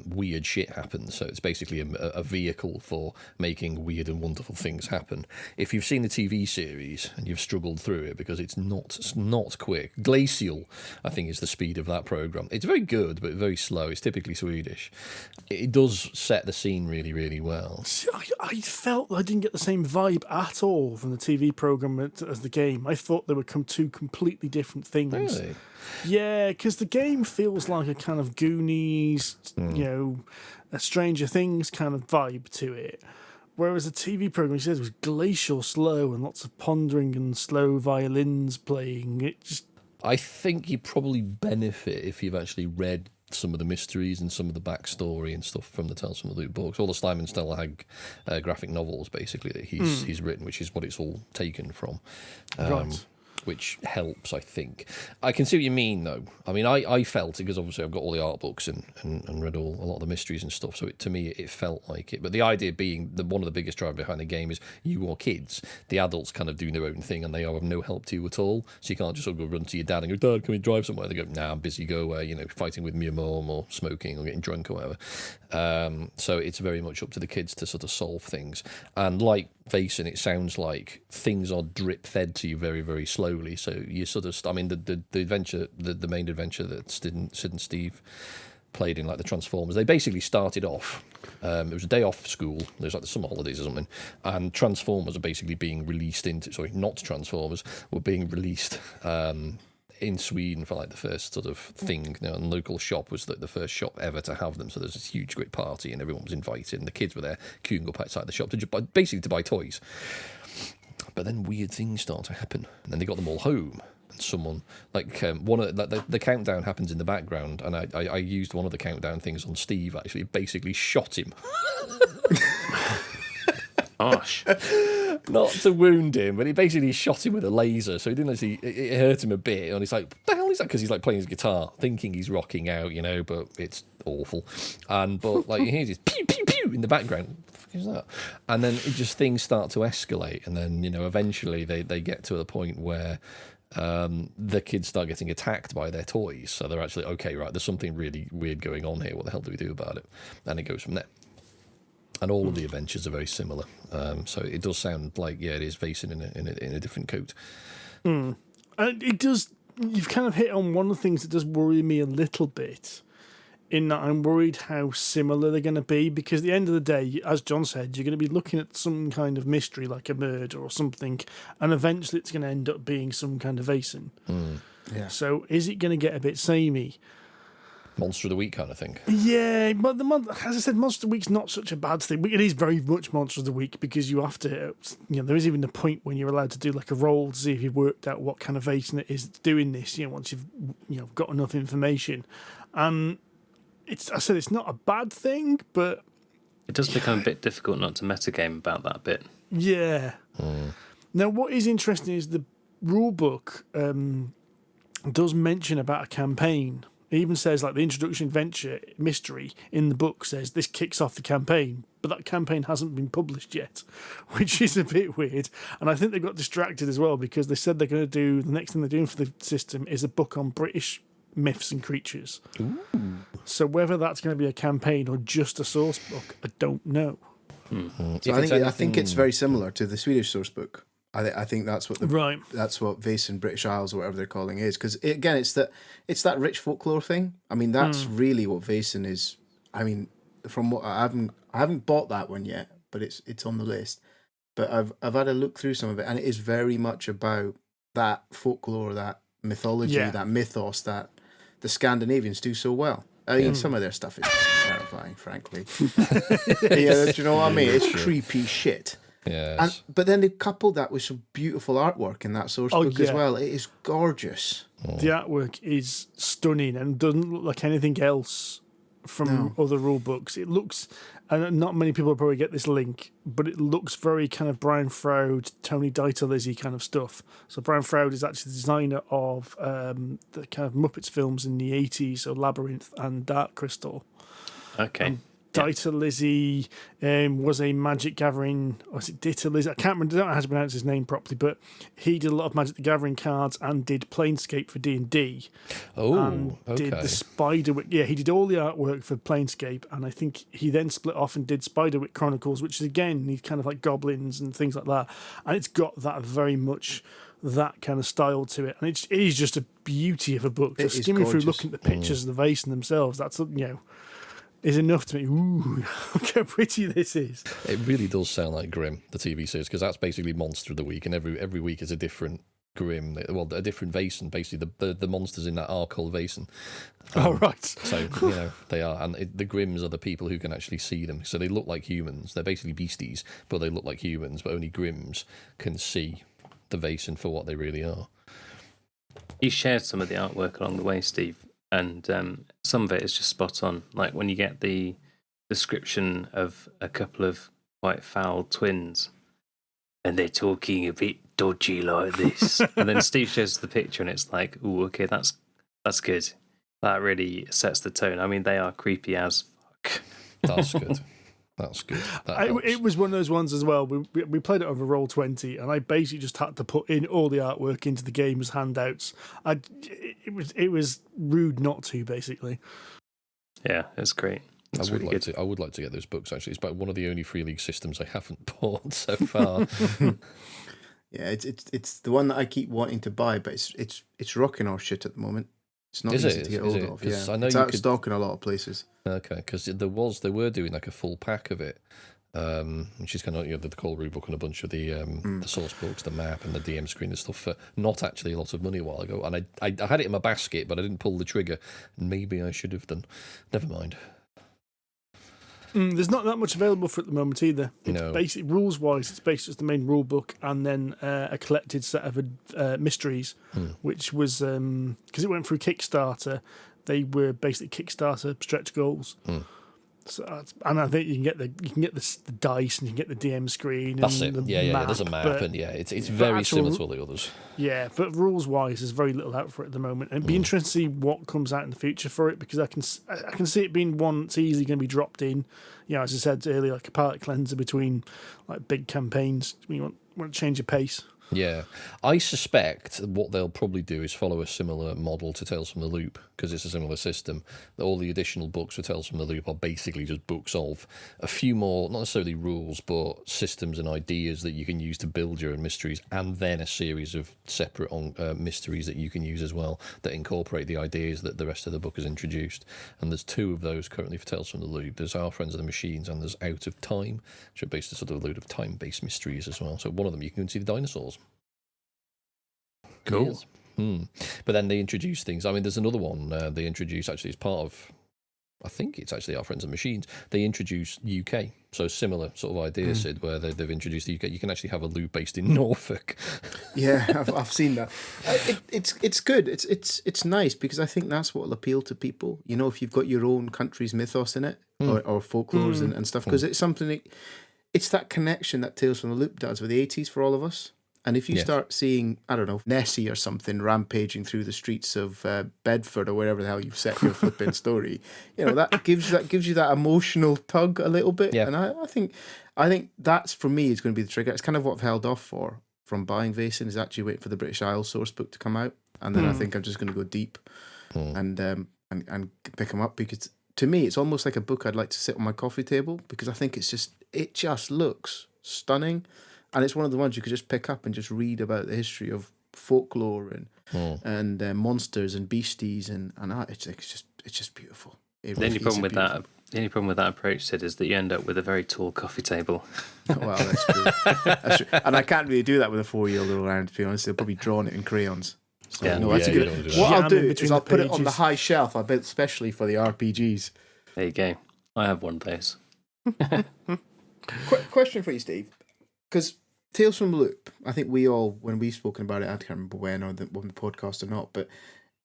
[SPEAKER 1] weird shit happens. So it's basically a vehicle for making weird and wonderful things happen. If you've seen the TV series and you've struggled through it because it's not quick, glacial, I think, is the speed of that program. It's very good, but very slow. It's typically Swedish. It does set the scene really, really well.
[SPEAKER 3] I felt I didn't get the same vibe at all from the TV program as the game. I thought they would come two completely different things.
[SPEAKER 1] Really?
[SPEAKER 3] Yeah, because the game feels like a kind of Goonies, a Stranger Things kind of vibe to it. Whereas the TV program, he says, was glacial slow and lots of pondering and slow violins playing.
[SPEAKER 1] I think you probably benefit if you've actually read some of the mysteries and some of the backstory and stuff from the Tales from the Loop books, all the Simon Stelhag graphic novels, basically, that he's written, which is what it's all taken from.
[SPEAKER 3] Right.
[SPEAKER 1] Which helps, I think. I can see what you mean, though. I mean, I felt it because obviously I've got all the art books and read a lot of the mysteries and stuff. So to me, it felt like it. But the idea being that one of the biggest drivers behind the game is you are kids. The adults kind of doing their own thing, and they are of no help to you at all. So you can't just sort of go run to your dad and go, "Dad, can we drive somewhere?" They go, "Nah, I'm busy. Go away." Fighting with your mum or smoking or getting drunk or whatever. So it's very much up to the kids to sort of solve things. And like Vaesen, it sounds like things are drip fed to you very, very slowly. So you sort of, the adventure, the main adventure that Sid and Steve played in, like the Transformers, they basically started off. It was a day off school. There's like the summer holidays or something, and Transformers are basically being released not Transformers were being released. In Sweden for like the first sort of thing. And the local shop was the first shop ever to have them. So there's this huge, great party, and everyone was invited, and the kids were there queuing up outside the shop to buy toys. But then weird things start to happen, and then they got them all home. And someone the countdown happens in the background, and I used one of the countdown things on Steve. Actually, basically shot him.
[SPEAKER 4] Gosh.
[SPEAKER 1] Not to wound him, but he basically shot him with a laser, so he didn't actually. It hurt him a bit, and he's like, "What the hell is that?" Because he's like playing his guitar, thinking he's rocking out, but it's awful. But like he hears this pew pew pew in the background. What the fuck is that? And then things start to escalate, and then eventually they get to the point where the kids start getting attacked by their toys. So they're actually, okay, right, there's something really weird going on here. What the hell do we do about it? And it goes from there. And all of the adventures are very similar. So it does sound like, yeah, it is Vaesen in a different coat.
[SPEAKER 3] And it does. You've kind of hit on one of the things that does worry me a little bit, in that I'm worried how similar they're going to be, because at the end of the day, as John said, you're going to be looking at some kind of mystery like a murder or something, and eventually it's going to end up being some kind of Vaesen.
[SPEAKER 2] Yeah.
[SPEAKER 3] So is it going to get a bit samey?
[SPEAKER 1] Monster of the Week kind of thing.
[SPEAKER 3] Yeah, but as I said, Monster of the Week's not such a bad thing. It is very much Monster of the Week, because you have to, there is even a point when you're allowed to do like a roll to see if you've worked out what kind of Vaesen it is that's doing this, once you've got enough information. And it's not a bad thing, but
[SPEAKER 4] It does become a bit difficult not to metagame about that bit.
[SPEAKER 3] yeah. Now, what is interesting is the rule book does mention about a campaign. It even says, like, the introduction adventure mystery in the book says this kicks off the campaign, but that campaign hasn't been published yet, which is a bit weird. And I think they got distracted as well, because they said they're going to do, the next thing they're doing for the system is a book on British myths and creatures.
[SPEAKER 1] Ooh.
[SPEAKER 3] So whether that's going to be a campaign or just a source book, I don't know.
[SPEAKER 2] So I think it's very similar to the Swedish source book. I think that's what that's what Vaesen British Isles or whatever they're calling it is, because again it's that rich folklore thing. I mean, that's really what Vaesen is. I mean, from what I haven't bought that one yet, but it's on the list. But I've had a look through some of it, and it is very much about that folklore, that mythology, that mythos that the Scandinavians do so well. I mean, some of their stuff is terrifying, frankly. Yeah, do you know what I mean? It's creepy shit.
[SPEAKER 1] Yes.
[SPEAKER 2] But then they coupled that with some beautiful artwork in that source book as well. It is gorgeous.
[SPEAKER 3] The artwork is stunning and doesn't look like anything else from other rule books. It looks, and not many people will probably get this link, but it looks very kind of Brian Froud, Tony Dieter-Lizzie kind of stuff. So Brian Froud is actually the designer of the kind of Muppets films in the 80s, so Labyrinth and Dark Crystal.
[SPEAKER 4] Okay.
[SPEAKER 3] Dieter-Lizzie was a Magic Gathering, or was it Dieter-Lizzie? I can't remember, I don't know how to pronounce his name properly, but he did a lot of Magic the Gathering cards and did Planescape for D&D.
[SPEAKER 1] Oh,
[SPEAKER 3] Did the Spiderwick. Yeah, he did all the artwork for Planescape, and I think he then split off and did Spiderwick Chronicles, which is again, these kind of like goblins and things like that. And it's got that very much that kind of style to it. And it is just a beauty of a book. Just skimming through, looking at the pictures of the Vaesen themselves, that's, is enough to me. Ooh, look how pretty this is.
[SPEAKER 1] It really does sound like Grimm, the TV series, because that's basically Monster of the Week, and every week is a different Grimm, well, a different Vaesen. Basically, the monsters in that are called Vaesen.
[SPEAKER 3] Right.
[SPEAKER 1] So, they are, and the Grimms are the people who can actually see them. So they look like humans. They're basically beasties, but they look like humans, but only Grimms can see the Vaesen for what they really are.
[SPEAKER 4] You shared some of the artwork along the way, Steve. And some of it is just spot on. Like when you get the description of a couple of quite foul twins, and they're talking a bit dodgy like this, and then Steve shows the picture, and it's like, "Ooh, okay, that's good. That really sets the tone." I mean, they are creepy as fuck.
[SPEAKER 1] That's good. That's good.
[SPEAKER 3] It was one of those ones as well. We played it over Roll20, and I basically just had to put in all the artwork into the game as handouts. It was rude not to, basically.
[SPEAKER 4] Yeah, it's great. It's
[SPEAKER 1] I would like to get those books. Actually, it's about one of the only Free League systems I haven't bought so far.
[SPEAKER 2] Yeah, it's the one that I keep wanting to buy, but it's rocking our shit at the moment. It's not easy to get hold of. Yeah, I know it's out of stock in a lot of places.
[SPEAKER 1] Okay, because they were doing like a full pack of it, which is kind of the core rule book and a bunch of the source books, the map and the DM screen and stuff for not actually a lot of money a while ago. And I had it in my basket, but I didn't pull the trigger. Maybe I should have done. Never mind.
[SPEAKER 3] There's not that much available for it at the moment either. It's basic rules wise. It's basically just the main rule book and then a collected set of mysteries, which was because it went through Kickstarter. They were basically Kickstarter stretch goals. So, and I think you can get the dice and you can get the DM screen.
[SPEAKER 1] That's
[SPEAKER 3] and
[SPEAKER 1] it.
[SPEAKER 3] The
[SPEAKER 1] Yeah,
[SPEAKER 3] map,
[SPEAKER 1] there's a map, and it's very similar to all the others.
[SPEAKER 3] Yeah, but rules wise, there's very little out for it at the moment, and it'd be interesting to see what comes out in the future for it, because I can see it being one that's easily going to be dropped in. As I said earlier, like a palette cleanser between like big campaigns when you want to change your pace.
[SPEAKER 1] Yeah, I suspect what they'll probably do is follow a similar model to Tales from the Loop, because it's a similar system. All the additional books for Tales from the Loop are basically just books of a few more, not necessarily rules, but systems and ideas that you can use to build your own mysteries, and then a series of separate mysteries that you can use as well that incorporate the ideas that the rest of the book has introduced. And there's 2 of those currently for Tales from the Loop. There's Our Friends of the Machines and there's Out of Time, which are based on sort of a load of time-based mysteries as well. So one of them, you can see the dinosaurs.
[SPEAKER 4] Cool.
[SPEAKER 1] Yes. But then they introduce things. I mean, there's another one they introduce actually as part of, I think it's actually Our Friends and Machines. They introduce UK, so similar sort of idea, Sid, where they've introduced the UK. You can actually have a loop based in Norfolk.
[SPEAKER 2] Yeah, I've seen that. It's good. It's nice because I think that's what will appeal to people. You know, if you've got your own country's mythos in it or folklores and stuff, because it's something. It's that connection that Tales from the Loop does with the 80s for all of us. And if you start seeing, I don't know, Nessie or something rampaging through the streets of Bedford or wherever the hell you've set your flipping story, you know, that gives you that emotional tug a little bit.
[SPEAKER 1] Yeah.
[SPEAKER 2] And I think that's, for me, is going to be the trigger. It's kind of what I've held off from buying Vaesen, is actually waiting for the British Isles source book to come out, and then I think I'm just going to go deep and pick them up, because to me it's almost like a book I'd like to sit on my coffee table, because I think it just looks stunning. And it's one of the ones you could just pick up and just read about the history of folklore and monsters and beasties and it's just beautiful.
[SPEAKER 4] The only problem with that approach, Sid, is that you end up with a very tall coffee table.
[SPEAKER 2] Well, that's true. That's true. And I can't really do that with a 4-year-old around, to be honest. They'll probably draw it in crayons. So,
[SPEAKER 4] Yeah.
[SPEAKER 2] no, that's
[SPEAKER 1] Yeah,
[SPEAKER 2] good.
[SPEAKER 1] you don't wanna do
[SPEAKER 2] What
[SPEAKER 3] that.
[SPEAKER 2] I'll do
[SPEAKER 3] Between
[SPEAKER 2] is I'll
[SPEAKER 3] the
[SPEAKER 2] put it on the
[SPEAKER 3] pages.
[SPEAKER 2] high shelf, I bet, especially for the RPGs.
[SPEAKER 4] There you go. I have one of those.
[SPEAKER 2] Question for you, Steve. Because Tales from the Loop, I think we all, when we've spoken about it, I can't remember when, or on the podcast or not, but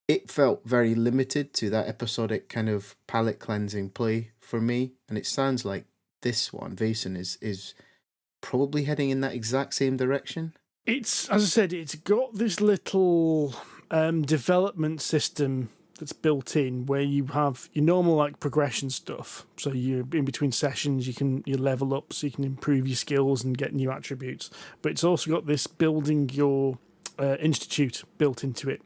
[SPEAKER 2] it felt very limited to that episodic kind of palate cleansing play for me. And it sounds like this one, Vaesen, is probably heading in that exact same direction.
[SPEAKER 3] It's, as I said, it's got this little development system that's built in where you have your normal like progression stuff. So you in between sessions you level up so you can improve your skills and get new attributes. But it's also got this building your institute built into it.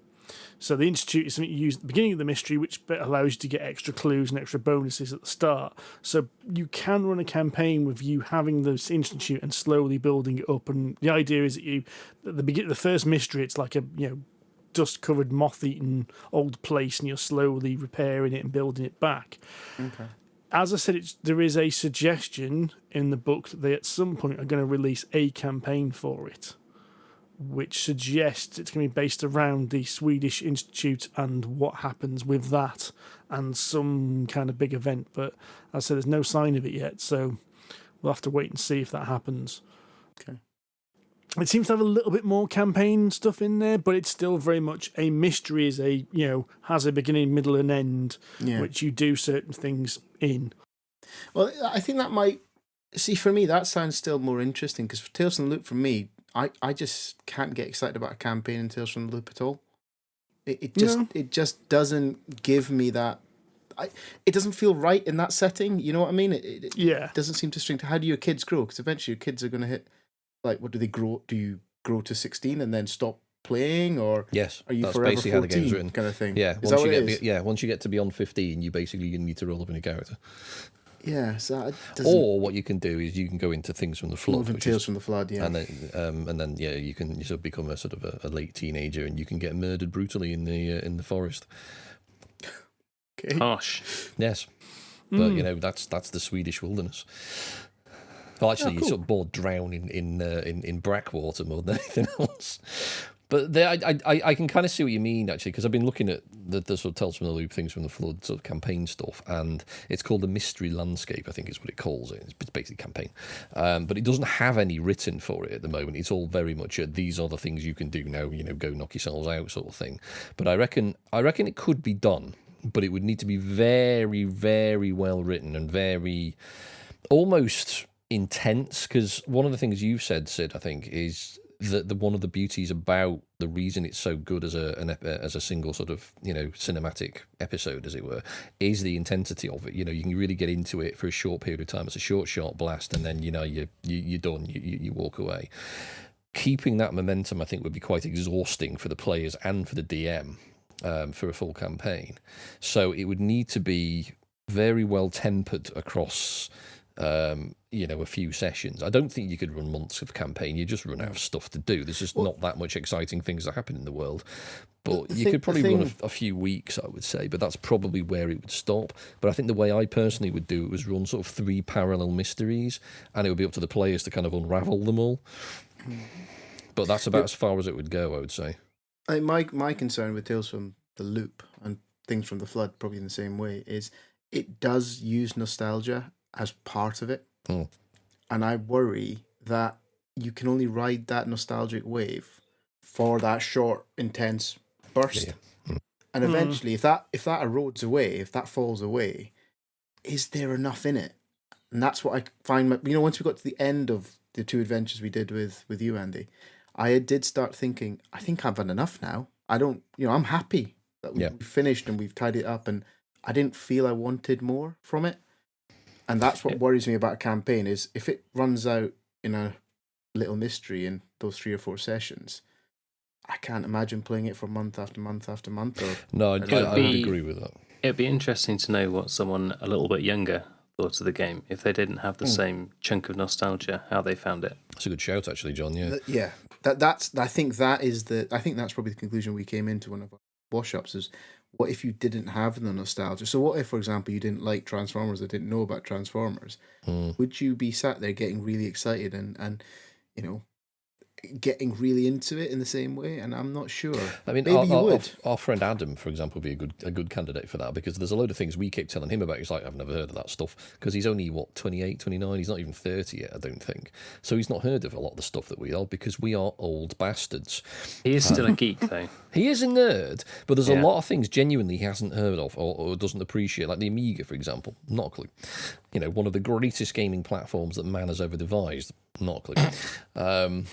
[SPEAKER 3] So the institute is something you use at the beginning of the mystery, which allows you to get extra clues and extra bonuses at the start. So you can run a campaign with you having this institute and slowly building it up. And the idea is that you, at the beginning, the first mystery, it's like a dust-covered, moth-eaten old place, and you're slowly repairing it and building it back.
[SPEAKER 2] Okay.
[SPEAKER 3] As I said, there is a suggestion in the book that they at some point are going to release a campaign for it, which suggests it's going to be based around the Swedish Institute and what happens with that and some kind of big event. But as I said, there's no sign of it yet, so we'll have to wait and see if that happens.
[SPEAKER 2] Okay.
[SPEAKER 3] It seems to have a little bit more campaign stuff in there, but it's still very much a mystery, has a beginning, middle, and end, which you do certain things in.
[SPEAKER 2] Well, I think that might... See, for me, that sounds still more interesting, because for Tales from the Loop, for me, I just can't get excited about a campaign in Tales from the Loop at all. It just doesn't give me that... it doesn't feel right in that setting, you know what I mean? It doesn't seem to string to... How do your kids grow? Because eventually your kids are going to hit... Like, what do they grow? Do you grow to 16 and then stop playing, or
[SPEAKER 1] yes,
[SPEAKER 2] are you
[SPEAKER 1] that's
[SPEAKER 2] forever
[SPEAKER 1] basically
[SPEAKER 2] 14
[SPEAKER 1] how the game's written,
[SPEAKER 2] kind of thing?
[SPEAKER 1] Yeah,
[SPEAKER 2] is that what it is?
[SPEAKER 1] once you get to beyond 15, you basically need to roll up in a character.
[SPEAKER 2] Yeah, so that doesn't...
[SPEAKER 1] Or what you can do is you can go into Things from the Flood,
[SPEAKER 2] Tales from the Flood, yeah,
[SPEAKER 1] and then you can sort of become a sort of a late teenager, and you can get murdered brutally in the forest.
[SPEAKER 2] Okay.
[SPEAKER 4] Harsh.
[SPEAKER 1] Yes, but that's the Swedish wilderness. Well, actually, you sort of more drown in brackwater more than anything else. But I can kind of see what you mean, actually, because I've been looking at the sort of Tales from the Loop, Things from the Flood sort of campaign stuff, and it's called the Mystery Landscape, I think is what it calls it. It's basically campaign. But it doesn't have any written for it at the moment. It's all very much these are the things you can do now, go knock yourselves out sort of thing. But I reckon it could be done, but it would need to be very, very well written and very almost intense, because one of the things you've said, Sid, I think, is that one of the beauties about the reason it's so good as a single sort of cinematic episode, as it were, is the intensity of it. You can really get into it for a short period of time. It's a short blast, and then you're done. You walk away. keeping that momentum, I think, would be quite exhausting for the players and for the DM for a full campaign. So it would need to be very well tempered across, a few sessions. I don't think you could run months of campaign. You just run out of stuff to do. There's just not that much exciting things that happen in the world. But you could probably run a few weeks, I would say, but that's probably where it would stop. But I think the way I personally would do it was run sort of 3 parallel mysteries, and it would be up to the players to kind of unravel them all. But that's about as far as it would go, I would say.
[SPEAKER 2] My concern with Tales from the Loop and Things from the Flood, probably in the same way, is it does use nostalgia as part of it. And I worry that you can only ride that nostalgic wave for that short, intense burst. And eventually, if that erodes away, if that falls away, is there enough in it? And that's what I find. Once we got to the end of the 2 adventures we did with you, Andy, I did start thinking, I think I've had enough now. I'm happy that we've finished and we've tied it up, and I didn't feel I wanted more from it. And that's what worries me about a campaign, is if it runs out in a little mystery in those 3 or 4 sessions, I can't imagine playing it for month after month after month.
[SPEAKER 1] No, I would agree with that.
[SPEAKER 4] It'd be interesting to know what someone a little bit younger thought of the game, if they didn't have the same chunk of nostalgia, how they found it.
[SPEAKER 1] That's a good shout, actually, John.
[SPEAKER 2] Yeah. I think that's probably the conclusion we came into one of our wash-ups, is what if you didn't have the nostalgia? So what if, for example, you didn't like Transformers or didn't know about Transformers? Would you be sat there getting really excited and getting really into it in the same way? And I'm not sure.
[SPEAKER 1] I mean,
[SPEAKER 2] maybe you would.
[SPEAKER 1] Our friend Adam, for example, would be a good candidate for that, because there's a load of things we keep telling him about. He's like, I've never heard of that stuff, because he's only, 28, 29? He's not even 30 yet, I don't think. So he's not heard of a lot of the stuff that we are, because we are old bastards.
[SPEAKER 4] He is still a geek, though.
[SPEAKER 1] He is a nerd, but there's a lot of things genuinely he hasn't heard of or doesn't appreciate, like the Amiga, for example. Not a clue. One of the greatest gaming platforms that man has ever devised. Not a clue.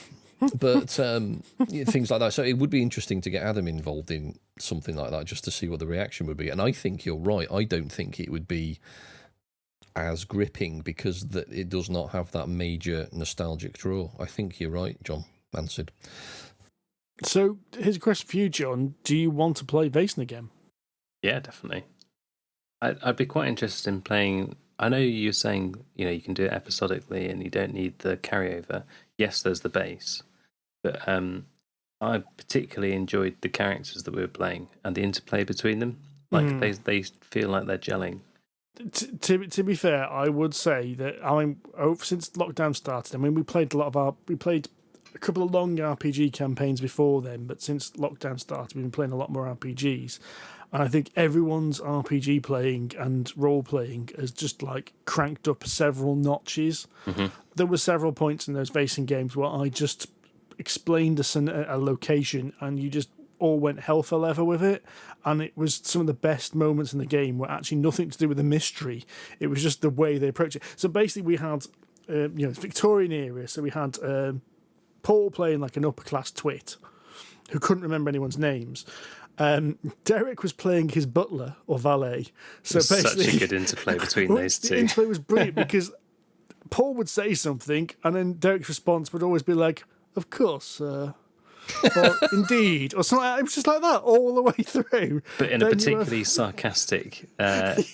[SPEAKER 1] But things like that. So it would be interesting to get Adam involved in something like that, just to see what the reaction would be. And I think you're right. I don't think it would be as gripping, because it does not have that major nostalgic draw. I think you're right, John answered.
[SPEAKER 3] So here's a question for you, John. Do you want to play Vaesen again?
[SPEAKER 4] Yeah, definitely. I'd be quite interested in playing. I know you're saying, you can do it episodically and you don't need the carryover. Yes, there's the base. But I particularly enjoyed the characters that we were playing and the interplay between them. Like they feel like they're gelling.
[SPEAKER 3] To be fair, I would say that since lockdown started, we played a couple of long RPG campaigns before then, but since lockdown started, we've been playing a lot more RPGs. And I think everyone's RPG playing and role playing has just cranked up several notches. There were several points in those Vaesen games where I just explained a location and you just all went hell for leather with it. And it was some of the best moments in the game were actually nothing to do with the mystery. It was just the way they approached it. So basically we had, Victorian era. So we had Paul playing like an upper class twit who couldn't remember anyone's names. Derek was playing his butler or valet. So basically,
[SPEAKER 4] such a good interplay between those two.
[SPEAKER 3] The interplay was brilliant because Paul would say something and then Derek's response would always be like, "Of course, or indeed," or something. It was just like that all the way through.
[SPEAKER 4] But in a particularly sarcastic,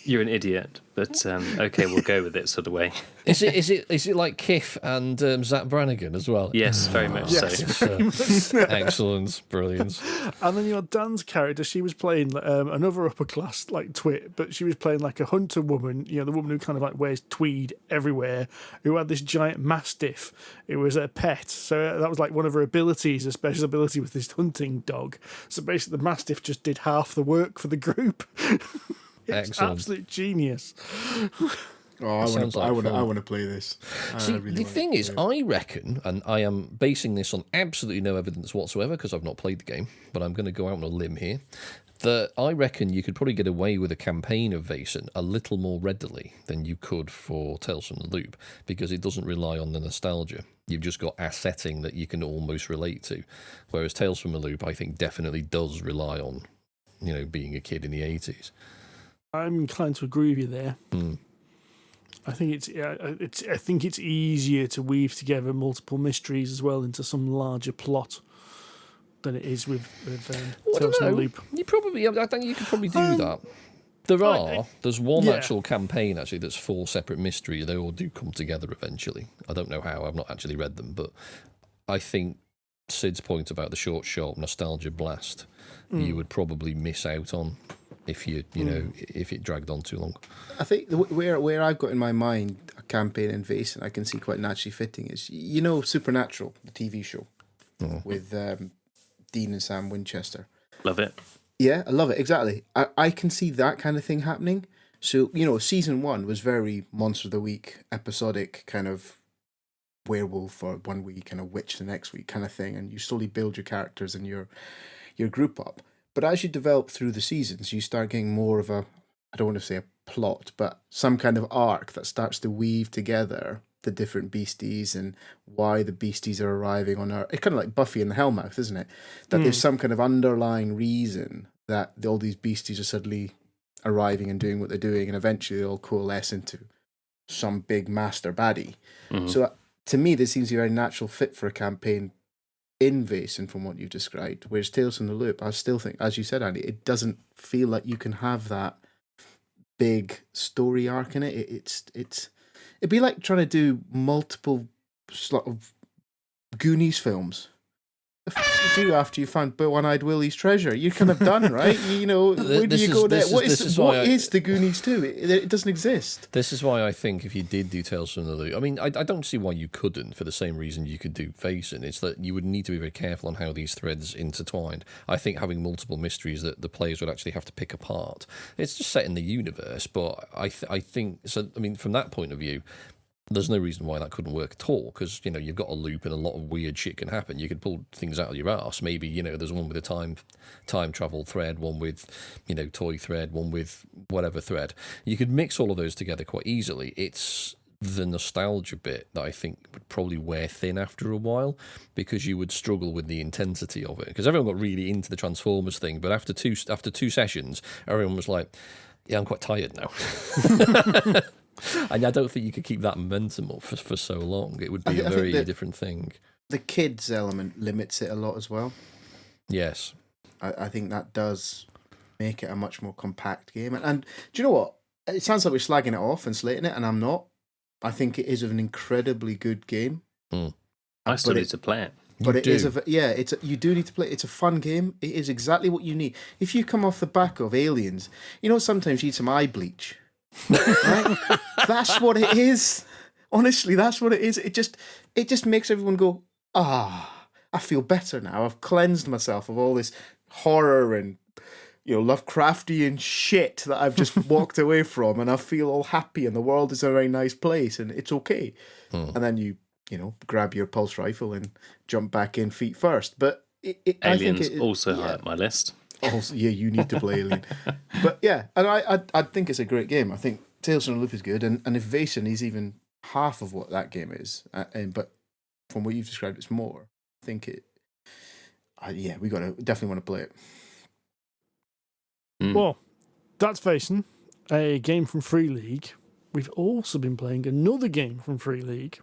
[SPEAKER 4] "You're an idiot," but okay, we'll go with it sort of way.
[SPEAKER 1] Is it like Kiff and Zach Brannigan as well?
[SPEAKER 4] Yes, very much so.
[SPEAKER 1] Excellent, brilliant.
[SPEAKER 3] And then you had Dan's character. She was playing another upper class twit, but she was playing like a hunter woman. The woman who kind of wears tweed everywhere, who had this giant mastiff. It was a pet, so that was one of her abilities. A special ability with this hunting dog. So basically, the mastiff just did half the work for the group. It's absolute genius.
[SPEAKER 2] Oh, I want to play this.
[SPEAKER 1] See, the thing is, I reckon, and I am basing this on absolutely no evidence whatsoever because I've not played the game, but I'm going to go out on a limb here, that I reckon you could probably get away with a campaign of Vaesen a little more readily than you could for Tales from the Loop, because it doesn't rely on the nostalgia. You've just got a setting that you can almost relate to, whereas Tales from the Loop, I think, definitely does rely on, being a kid in the 80s.
[SPEAKER 3] I'm inclined to agree with you there. I think I think it's easier to weave together multiple mysteries as well into some larger plot than it is with Tales from the Loop.
[SPEAKER 1] I think you could probably do that. There's one actual campaign actually that's 4 separate mysteries. They all do come together eventually. I don't know how. I've not actually read them, but I think Sid's point about the short, sharp nostalgia blast, you would probably miss out on if if it dragged on too long.
[SPEAKER 2] I think where I've got in my mind a campaign in Vaesen I can see quite naturally fitting is, Supernatural, the TV show, with Dean and Sam Winchester.
[SPEAKER 4] Love it.
[SPEAKER 2] Yeah, I love it, exactly. I can see that kind of thing happening. So, season 1 was very Monster of the Week, episodic, kind of werewolf for 1 week and a witch the next week kind of thing, and you slowly build your characters and your group up. But as you develop through the seasons, you start getting more of I don't want to say a plot, but some kind of arc that starts to weave together the different beasties and why the beasties are arriving on Earth. It's kind of like Buffy and the Hellmouth, isn't it? That there's some kind of underlying reason that all these beasties are suddenly arriving and doing what they're doing, and eventually they'll coalesce into some big master baddie. So to me, this seems a very natural fit for a campaign in Vaesen from what you've described. Whereas Tales from the Loop, I still think, as you said, Andy, it doesn't feel like you can have that big story arc in it. It'd be like trying to do multiple sort of Goonies films. What do you do after you found One-Eyed Willie's treasure? You're kind of done, right? Where do you go next? What is the Goonies 2? It doesn't exist.
[SPEAKER 1] This is why I think if you did do Tales from the Loop, I mean, I don't see why you couldn't, for the same reason you could do Vaesen. It's that you would need to be very careful on how these threads intertwined. I think having multiple mysteries that the players would actually have to pick apart. It's just set in the universe, but I think, so. I mean, from that point of view, there's no reason why that couldn't work at all, because you've got a loop and a lot of weird shit can happen. You could pull things out of your arse. Maybe there's one with a time travel thread, one with toy thread, one with whatever thread. You could mix all of those together quite easily. It's the nostalgia bit that I think would probably wear thin after a while, because you would struggle with the intensity of it. Because everyone got really into the Transformers thing, but after two sessions, everyone was like, "Yeah, I'm quite tired now." And I don't think you could keep that momentum up for so long. It would be a very different thing.
[SPEAKER 2] The kids element limits it a lot as well.
[SPEAKER 1] Yes.
[SPEAKER 2] I think that does make it a much more compact game. And do you know what? It sounds like we're slagging it off and slating it, and I'm not. I think it is an incredibly good game.
[SPEAKER 4] I still need to play it.
[SPEAKER 2] But you do need to play it. It's a fun game. It is exactly what you need. If you come off the back of Aliens, sometimes you need some eye bleach. Right? That's what it is. Honestly, that's what it is. It just makes everyone go, I feel better now. I've cleansed myself of all this horror and Lovecraftian shit that I've just walked away from, and I feel all happy, and the world is a very nice place, and it's okay. And then you grab your pulse rifle and jump back in feet first. But
[SPEAKER 4] Aliens
[SPEAKER 2] I think it
[SPEAKER 4] also high up my list.
[SPEAKER 2] Also, yeah, you need to play Alien. But yeah, and I think it's a great game. I think Tales from the Loop is good, and if Vaesen is even half of what that game is, but from what you've described, it's more. I think we definitely want to play it.
[SPEAKER 3] Well, that's Vaesen, a game from Free League. We've also been playing another game from Free League,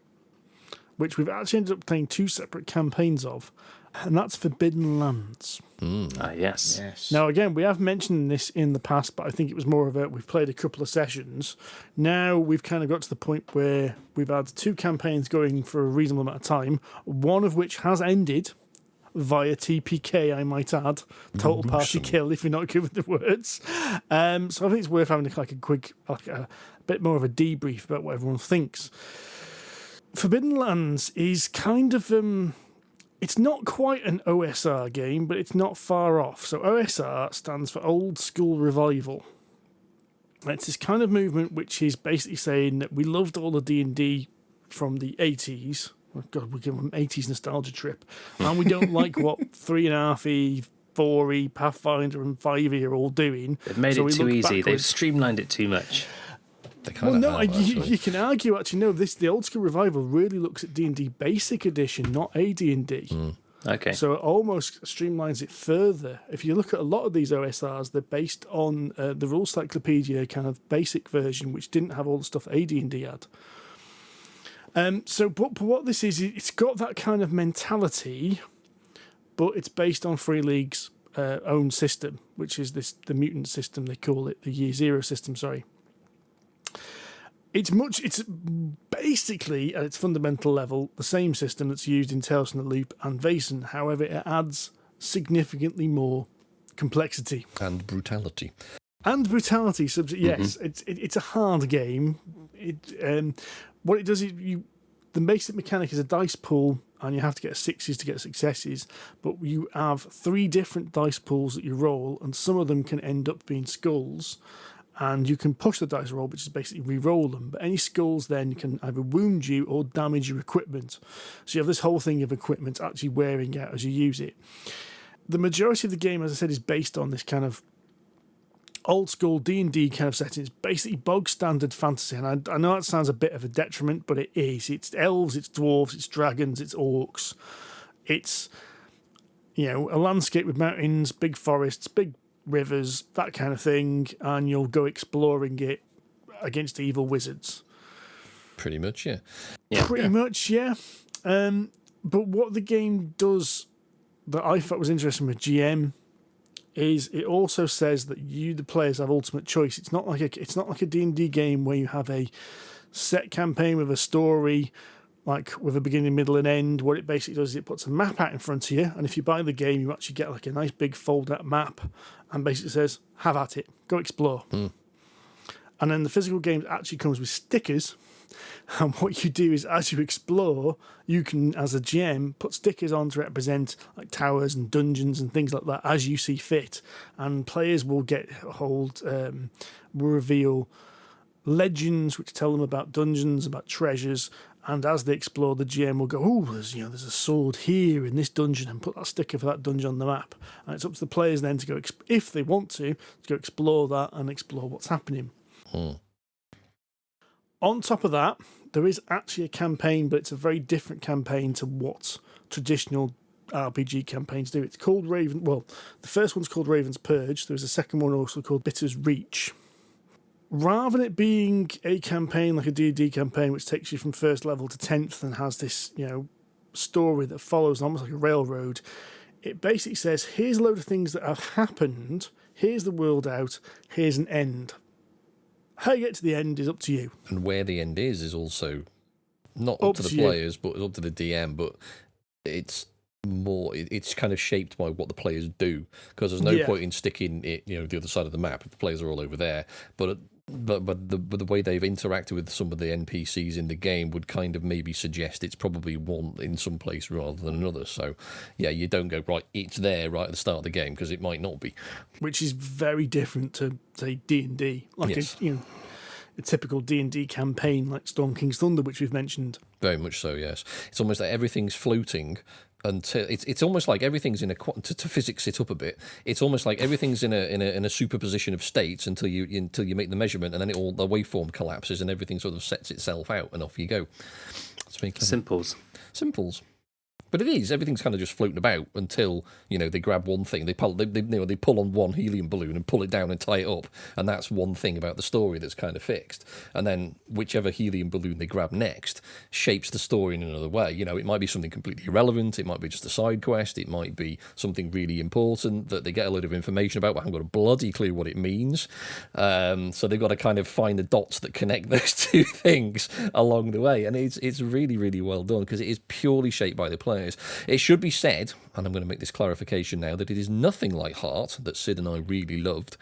[SPEAKER 3] which we've actually ended up playing 2 separate campaigns of, and that's Forbidden Lands.
[SPEAKER 4] Yes.
[SPEAKER 3] Now, again, we have mentioned this in the past, but I think it was more of we've played a couple of sessions. Now we've kind of got to the point where we've had 2 campaigns going for a reasonable amount of time, one of which has ended via TPK, I might add. Total party kill, if you're not good with the words. So I think it's worth having a quick, a bit more of a debrief about what everyone thinks. Forbidden Lands is kind of... it's not quite an OSR game, but it's not far off. So OSR stands for Old School Revival. It's this kind of movement which is basically saying that we loved all the D&D from the 80s. Oh God, we're giving them 80s nostalgia trip. And we don't like what 3.5E, 4E, Pathfinder and 5E are all doing.
[SPEAKER 4] They've made it too easy. They've streamlined it too much.
[SPEAKER 3] You can argue actually, no, the Old School Revival really looks at D&D Basic Edition, not AD&D.
[SPEAKER 4] Okay.
[SPEAKER 3] So it almost streamlines it further. If you look at a lot of these OSRs, they're based on the Rule Cyclopedia kind of basic version, which didn't have all the stuff AD&D had. But what this is, it's got that kind of mentality, but it's based on Free League's own system, which is the mutant system, they call it, the Year Zero system, sorry. It's basically, at its fundamental level, the same system that's used in Tales from the Loop and Vaesen. However, it adds significantly more complexity.
[SPEAKER 1] And brutality.
[SPEAKER 3] Yes, it's a hard game. What it does is the basic mechanic is a dice pool, and you have to get sixes to get successes. But you have 3 different dice pools that you roll, and some of them can end up being skulls. And you can push the dice roll, which is basically re-roll them. But any skulls then can either wound you or damage your equipment. So you have this whole thing of equipment actually wearing out as you use it. The majority of the game, as I said, is based on this kind of old school D&D kind of setting. It's basically bog standard fantasy. And I know that sounds a bit of a detriment, but it is. It's elves, it's dwarves, it's dragons, it's orcs. It's, a landscape with mountains, big forests, big rivers, that kind of thing, and you'll go exploring it against evil wizards.
[SPEAKER 1] Pretty much, yeah.
[SPEAKER 3] Pretty much, yeah. But what the game does that I thought was interesting with GM is it also says that you, the players, have ultimate choice. It's not like a D&D game where you have a set campaign with a story, like with a beginning, middle, and end. What it basically does is it puts a map out in front of you, and if you buy the game, you actually get like a nice big fold-out map, and basically says, "Have at it, go explore." And then the physical game actually comes with stickers, and what you do is, as you explore, you can, as a GM, put stickers on to represent like towers and dungeons and things like that as you see fit, and players will will reveal legends which tell them about dungeons, about treasures. And as they explore, the GM will go, "Oh, there's a sword here in this dungeon," and put that sticker for that dungeon on the map. And it's up to the players then to go, if they want to go explore that and explore what's happening. On top of that, there is actually a campaign, but it's a very different campaign to what traditional RPG campaigns do. It's called the first one's called Raven's Purge. There's a second one also called Bitter's Reach. Rather than it being a campaign like a D&D campaign, which takes you from first level to 10th and has this, story that follows almost like a railroad, it basically says, here's a load of things that have happened, here's the world out, here's an end. How you get to the end is up to you.
[SPEAKER 1] And where the end is also not up to the players, but up to the DM, but it's more, it's kind of shaped by what the players do, because there's no point in sticking it, the other side of the map if the players are all over there. But the way they've interacted with some of the NPCs in the game would kind of maybe suggest it's probably one in some place rather than another. So, yeah, you don't go, right, it's there right at the start of the game, because it might not be. Which
[SPEAKER 3] is very different to, say, D&D. Like, yes. A typical D&D campaign like Storm King's Thunder, which we've mentioned.
[SPEAKER 1] Very much so, yes. It's almost like everything's floating until it's almost like everything's in a to physics it up a bit. It's almost like everything's in a superposition of states until you make the measurement, and then the waveform collapses and everything sort of sets itself out, and off you go. It's very clever. Simples. But it is, everything's kind of just floating about until, they grab one thing, they pull on one helium balloon and pull it down and tie it up, and that's one thing about the story that's kind of fixed. And then whichever helium balloon they grab next shapes the story in another way. It might be something completely irrelevant, it might be just a side quest, it might be something really important that they get a load of information about, but haven't got a bloody clue what it means. So they've got to kind of find the dots that connect those two things along the way. And it's really, really well done, because it is purely shaped by the player. It should be said, and I'm going to make this clarification now, that it is nothing like Heart, that Sid and I really loved,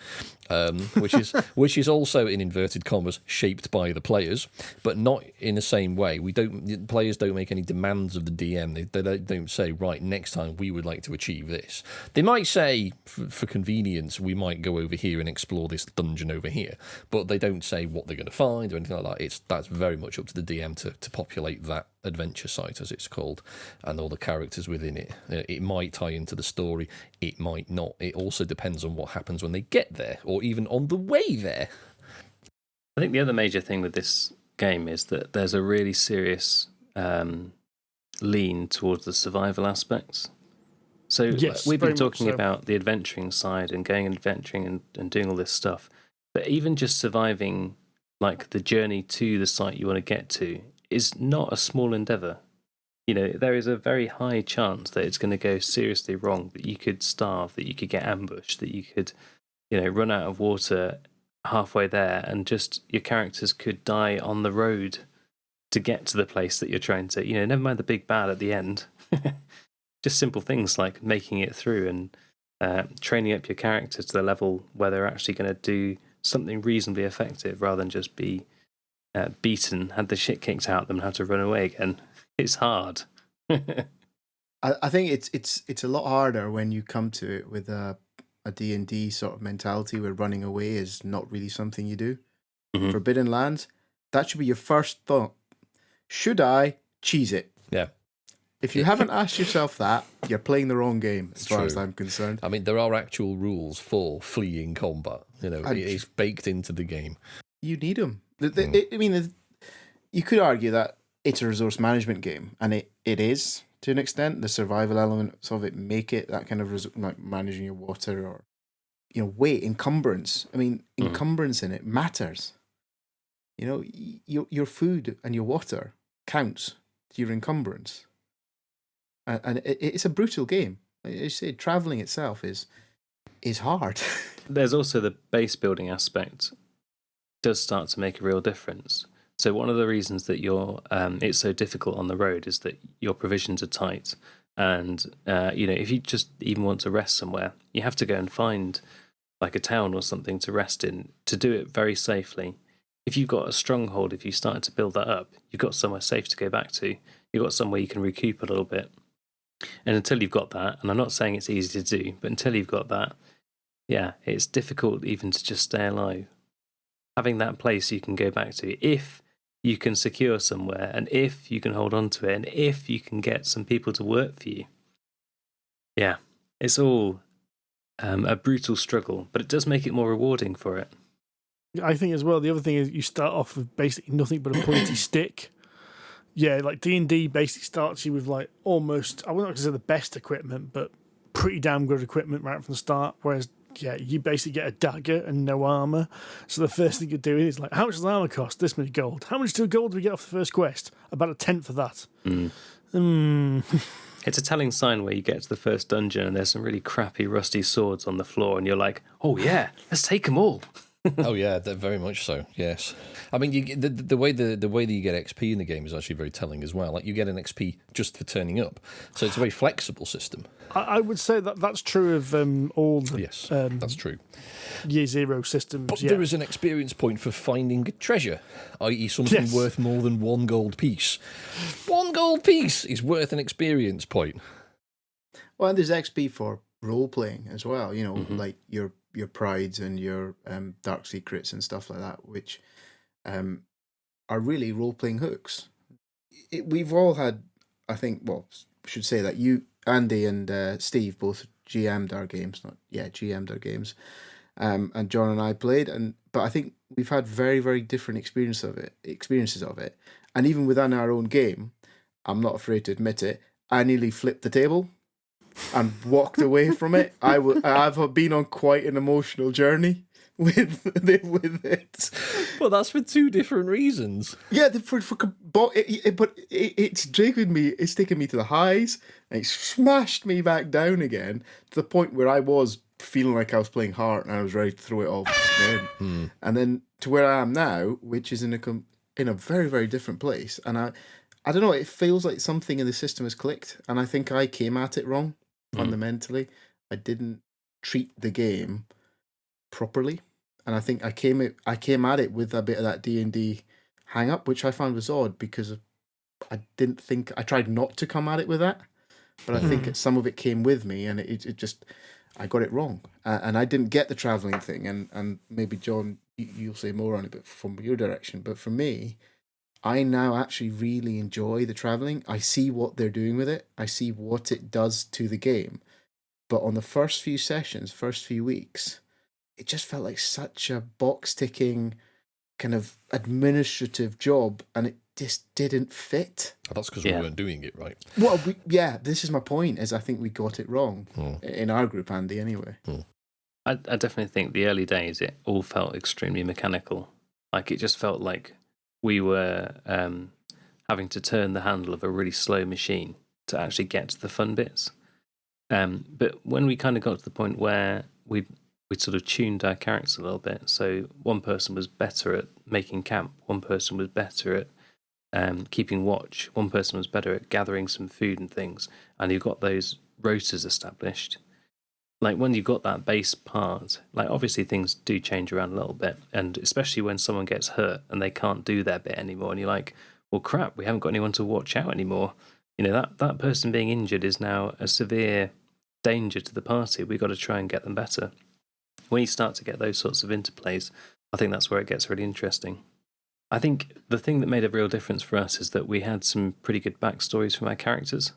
[SPEAKER 1] which is also, in inverted commas, shaped by the players, but not in the same way. Players don't make any demands of the DM. They don't say, right, next time we would like to achieve this. They might say, for convenience, we might go over here and explore this dungeon over here, but they don't say what they're going to find or anything like that. That's very much up to the DM to populate that adventure site, as it's called, and all the characters within it. It might tie into the story, it might not. It also depends on what happens when they get there, or even on the way there.
[SPEAKER 4] I think the other major thing with this game is that there's a really serious lean towards the survival aspects. So
[SPEAKER 3] Yes,
[SPEAKER 4] we've
[SPEAKER 3] very
[SPEAKER 4] been
[SPEAKER 3] much
[SPEAKER 4] talking
[SPEAKER 3] so.
[SPEAKER 4] about the adventuring side and going and adventuring and doing all this stuff. But even just surviving like the journey to the site you want to get to is not a small endeavor. You know, there is a very high chance that it's going to go seriously wrong, that you could starve, that you could get ambushed, that you could, you know, run out of water halfway there, and just your characters could die on the road to get to the place that you're trying to, you know, never mind the big bad at the end. Just simple things like making it through and training up your character to the level where they're actually going to do something reasonably effective rather than just be beaten, had the shit kicked out of them, and have to run away again. It's hard.
[SPEAKER 2] I think it's a lot harder when you come to it with a D&D sort of mentality where running away is not really something you do.
[SPEAKER 4] Mhm.
[SPEAKER 2] Forbidden Lands, that should be your first thought. Should I cheese it?
[SPEAKER 1] Yeah.
[SPEAKER 2] If you haven't asked yourself that, you're playing the wrong game, as
[SPEAKER 1] It's
[SPEAKER 2] far as
[SPEAKER 1] true.
[SPEAKER 2] I'm concerned.
[SPEAKER 1] I mean, there are actual rules for fleeing combat. You know, it is baked into the game.
[SPEAKER 2] You need them. You could argue that it's a resource management game, and it is to an extent. The survival elements of it make it that kind of like managing your water or, you know, weight, encumbrance. I mean, encumbrance in it matters. You know, your food and your water counts to your encumbrance. And it's a brutal game. Like I say, traveling itself is hard.
[SPEAKER 4] There's also the base building aspect does start to make a real difference. So one of the reasons that it's so difficult on the road is that your provisions are tight, and you know, if you just even want to rest somewhere, you have to go and find like a town or something to rest in to do it very safely. If you've got a stronghold, if you started to build that up, you've got somewhere safe to go back to. You've got somewhere you can recoup a little bit. And until you've got that, and I'm not saying it's easy to do, but until you've got that, yeah, it's difficult even to just stay alive. Having that place you can go back to, if you can secure somewhere, and if you can hold on to it, and if you can get some people to work for you. Yeah, it's all a brutal struggle, but it does make it more rewarding for it.
[SPEAKER 3] I think as well, the other thing is you start off with basically nothing but a pointy stick. Yeah, like D&D basically starts you with like almost, I wouldn't say the best equipment, but pretty damn good equipment right from the start. Whereas, yeah, you basically get a dagger and no armour. So the first thing you're doing is like, how much does armour cost? This many gold. How much gold do we get off the first quest? About 1/10 of that.
[SPEAKER 4] It's a telling sign where you get to the first dungeon and there's some really crappy rusty swords on the floor and you're like, oh yeah, let's take them all.
[SPEAKER 1] Oh yeah, very much so. Yes, I mean the way that you get XP in the game is actually very telling as well. Like you get an XP just for turning up, so it's a very flexible system.
[SPEAKER 3] I would say that that's true of all the
[SPEAKER 1] Yes, that's true.
[SPEAKER 3] Year Zero systems.
[SPEAKER 1] But
[SPEAKER 3] yeah.
[SPEAKER 1] there is an experience point for finding a treasure, i.e. something
[SPEAKER 3] Yes.
[SPEAKER 1] worth more than 1 gold piece. 1 gold piece is worth an experience point.
[SPEAKER 2] Well, and there's XP for role playing as well. You know, like your prides and your dark secrets and stuff like that, which are really role playing hooks. We've all had, I think. Well, I should say that you, Andy, and Steve both GM'd our games. GM'd our games. And John and I played, but I think we've had very, very different experiences of it. And even within our own game, I'm not afraid to admit it, I nearly flipped the table and walked away from it. I've been on quite an emotional journey with it.
[SPEAKER 1] Well, that's for 2 different reasons.
[SPEAKER 2] Yeah, but it's taken me. It's taken me to the highs, and it's smashed me back down again to the point where I was feeling like I was playing Heart and I was ready to throw it all in. And then to where I am now, which is in a very, very different place. And I don't know. It feels like something in the system has clicked, and I think I came at it wrong fundamentally. I didn't treat the game properly, and I think I came at it with a bit of that D&D hang up, which I found was odd because I didn't think I tried not to come at it with that, but I think some of it came with me, and it just I got it wrong, and I didn't get the traveling thing, and maybe John you'll say more on it, but from your direction. But for me, I now actually really enjoy the traveling. I see what they're doing with it. I see what it does to the game. But on the first few sessions, first few weeks, it just felt like such a box ticking kind of administrative job, and it just didn't fit.
[SPEAKER 1] Oh, that's because we weren't doing it right.
[SPEAKER 2] Well, this is my point, is I think we got it wrong in our group, Andy, anyway.
[SPEAKER 4] I definitely think the early days, it all felt extremely mechanical. Like, it just felt like we were having to turn the handle of a really slow machine to actually get to the fun bits. But when we kind of got to the point where we'd sort of tuned our characters a little bit, so one person was better at making camp, one person was better at keeping watch, one person was better at gathering some food and things, and you've got those rotas established. Like, when you've got that base part, like, obviously things do change around a little bit, and especially when someone gets hurt and they can't do their bit anymore, and you're like, well, crap, we haven't got anyone to watch out anymore. You know, that person being injured is now a severe danger to the party. We've got to try and get them better. When you start to get those sorts of interplays, I think that's where it gets really interesting. I think the thing that made a real difference for us is that we had some pretty good backstories from our characters.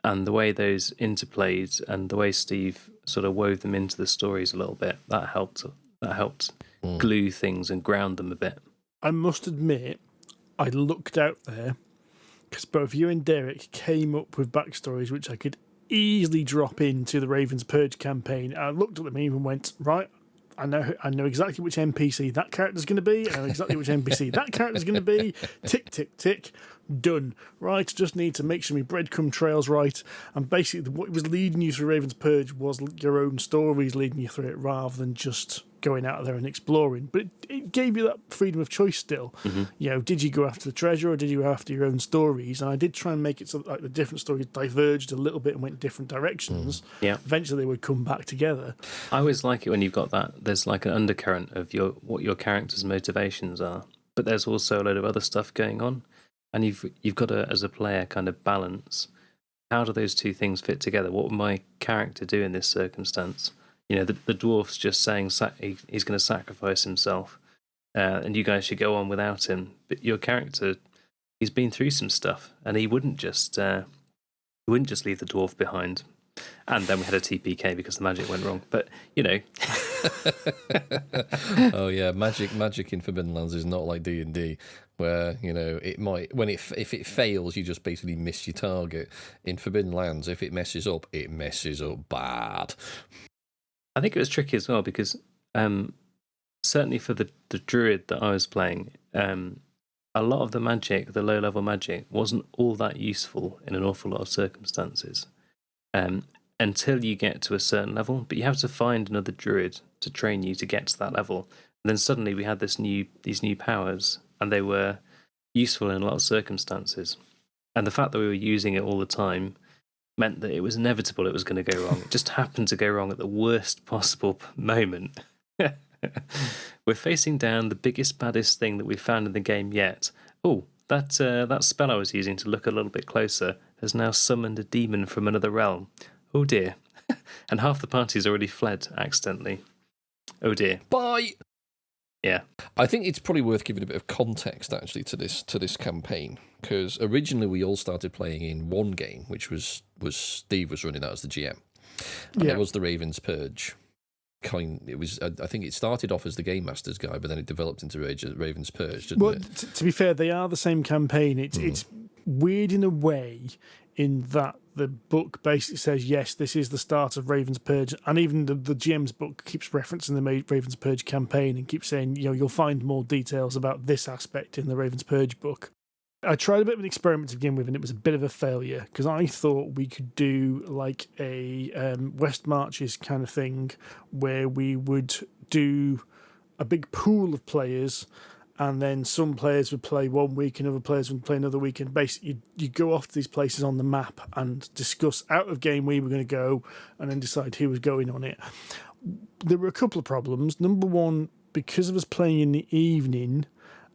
[SPEAKER 4] And the way those interplayed and the way Steve sort of wove them into the stories a little bit, that helped glue things and ground them a bit.
[SPEAKER 3] I must admit, I looked out there because both you and Derek came up with backstories which I could easily drop into the Raven's Purge campaign. I looked at them and even went, right, I know exactly which NPC that character's going to be. I know exactly which NPC that character's going to be. Tick, tick, tick. Done. Right, just need to make sure my breadcrumb trail's right. And basically, what was leading you through Raven's Purge was your own stories leading you through it rather than just going out there and exploring. But it gave you that freedom of choice still. Mm-hmm. You know, did you go after the treasure or did you go after your own stories? And I did try and make it so that, like, the different stories diverged a little bit and went different directions.
[SPEAKER 4] Yeah.
[SPEAKER 3] Eventually, they would come back together.
[SPEAKER 4] I always like it when you've got that. There's like an undercurrent of what your character's motivations are, but there's also a load of other stuff going on. And you've got to, as a player, kind of balance, how do those two things fit together? What would my character do in this circumstance? You know, the dwarf's just saying he's going to sacrifice himself, and you guys should go on without him. But your character, he's been through some stuff, and he wouldn't just leave the dwarf behind. And then we had a TPK because the magic went wrong. But, you know.
[SPEAKER 1] Oh yeah, magic in Forbidden Lands is not like D&D, where, you know, it might, if it fails, you just basically miss your target. In Forbidden Lands, if it messes up bad.
[SPEAKER 4] I think it was tricky as well because certainly for the druid that I was playing, a lot of the magic, the low-level magic, wasn't all that useful in an awful lot of circumstances. Until you get to a certain level, but you have to find another druid to train you to get to that level. And then suddenly we had these new powers, and they were useful in a lot of circumstances. And the fact that we were using it all the time meant that it was inevitable it was going to go wrong. It just happened to go wrong at the worst possible moment. We're facing down the biggest, baddest thing that we've found in the game yet. Oh, that spell I was using to look a little bit closer has now summoned a demon from another realm. Oh dear. And half the party's already fled accidentally. Oh dear.
[SPEAKER 1] Bye!
[SPEAKER 4] Yeah.
[SPEAKER 1] I think it's probably worth giving a bit of context, actually, to this campaign, because originally we all started playing in one game, which was Steve was running that as the GM. And it was the Raven's Purge. It was. I think it started off as the Game Master's Guide, but then it developed into Raven's Purge, didn't it?
[SPEAKER 3] To be fair, they are the same campaign. It's weird in a way in that the book basically says, yes, this is the start of Raven's Purge, and even the GM's book keeps referencing the Raven's Purge campaign and keeps saying, you know, you'll find more details about this aspect in the Raven's Purge book. I tried a bit of an experiment to begin with, and it was a bit of a failure because I thought we could do like a West Marches kind of thing where we would do a big pool of players, and then some players would play one week and other players would play another week, and basically you go off to these places on the map and discuss out of game where we were going to go and then decide who was going on it. There were a couple of problems. Number one, because of us playing in the evening,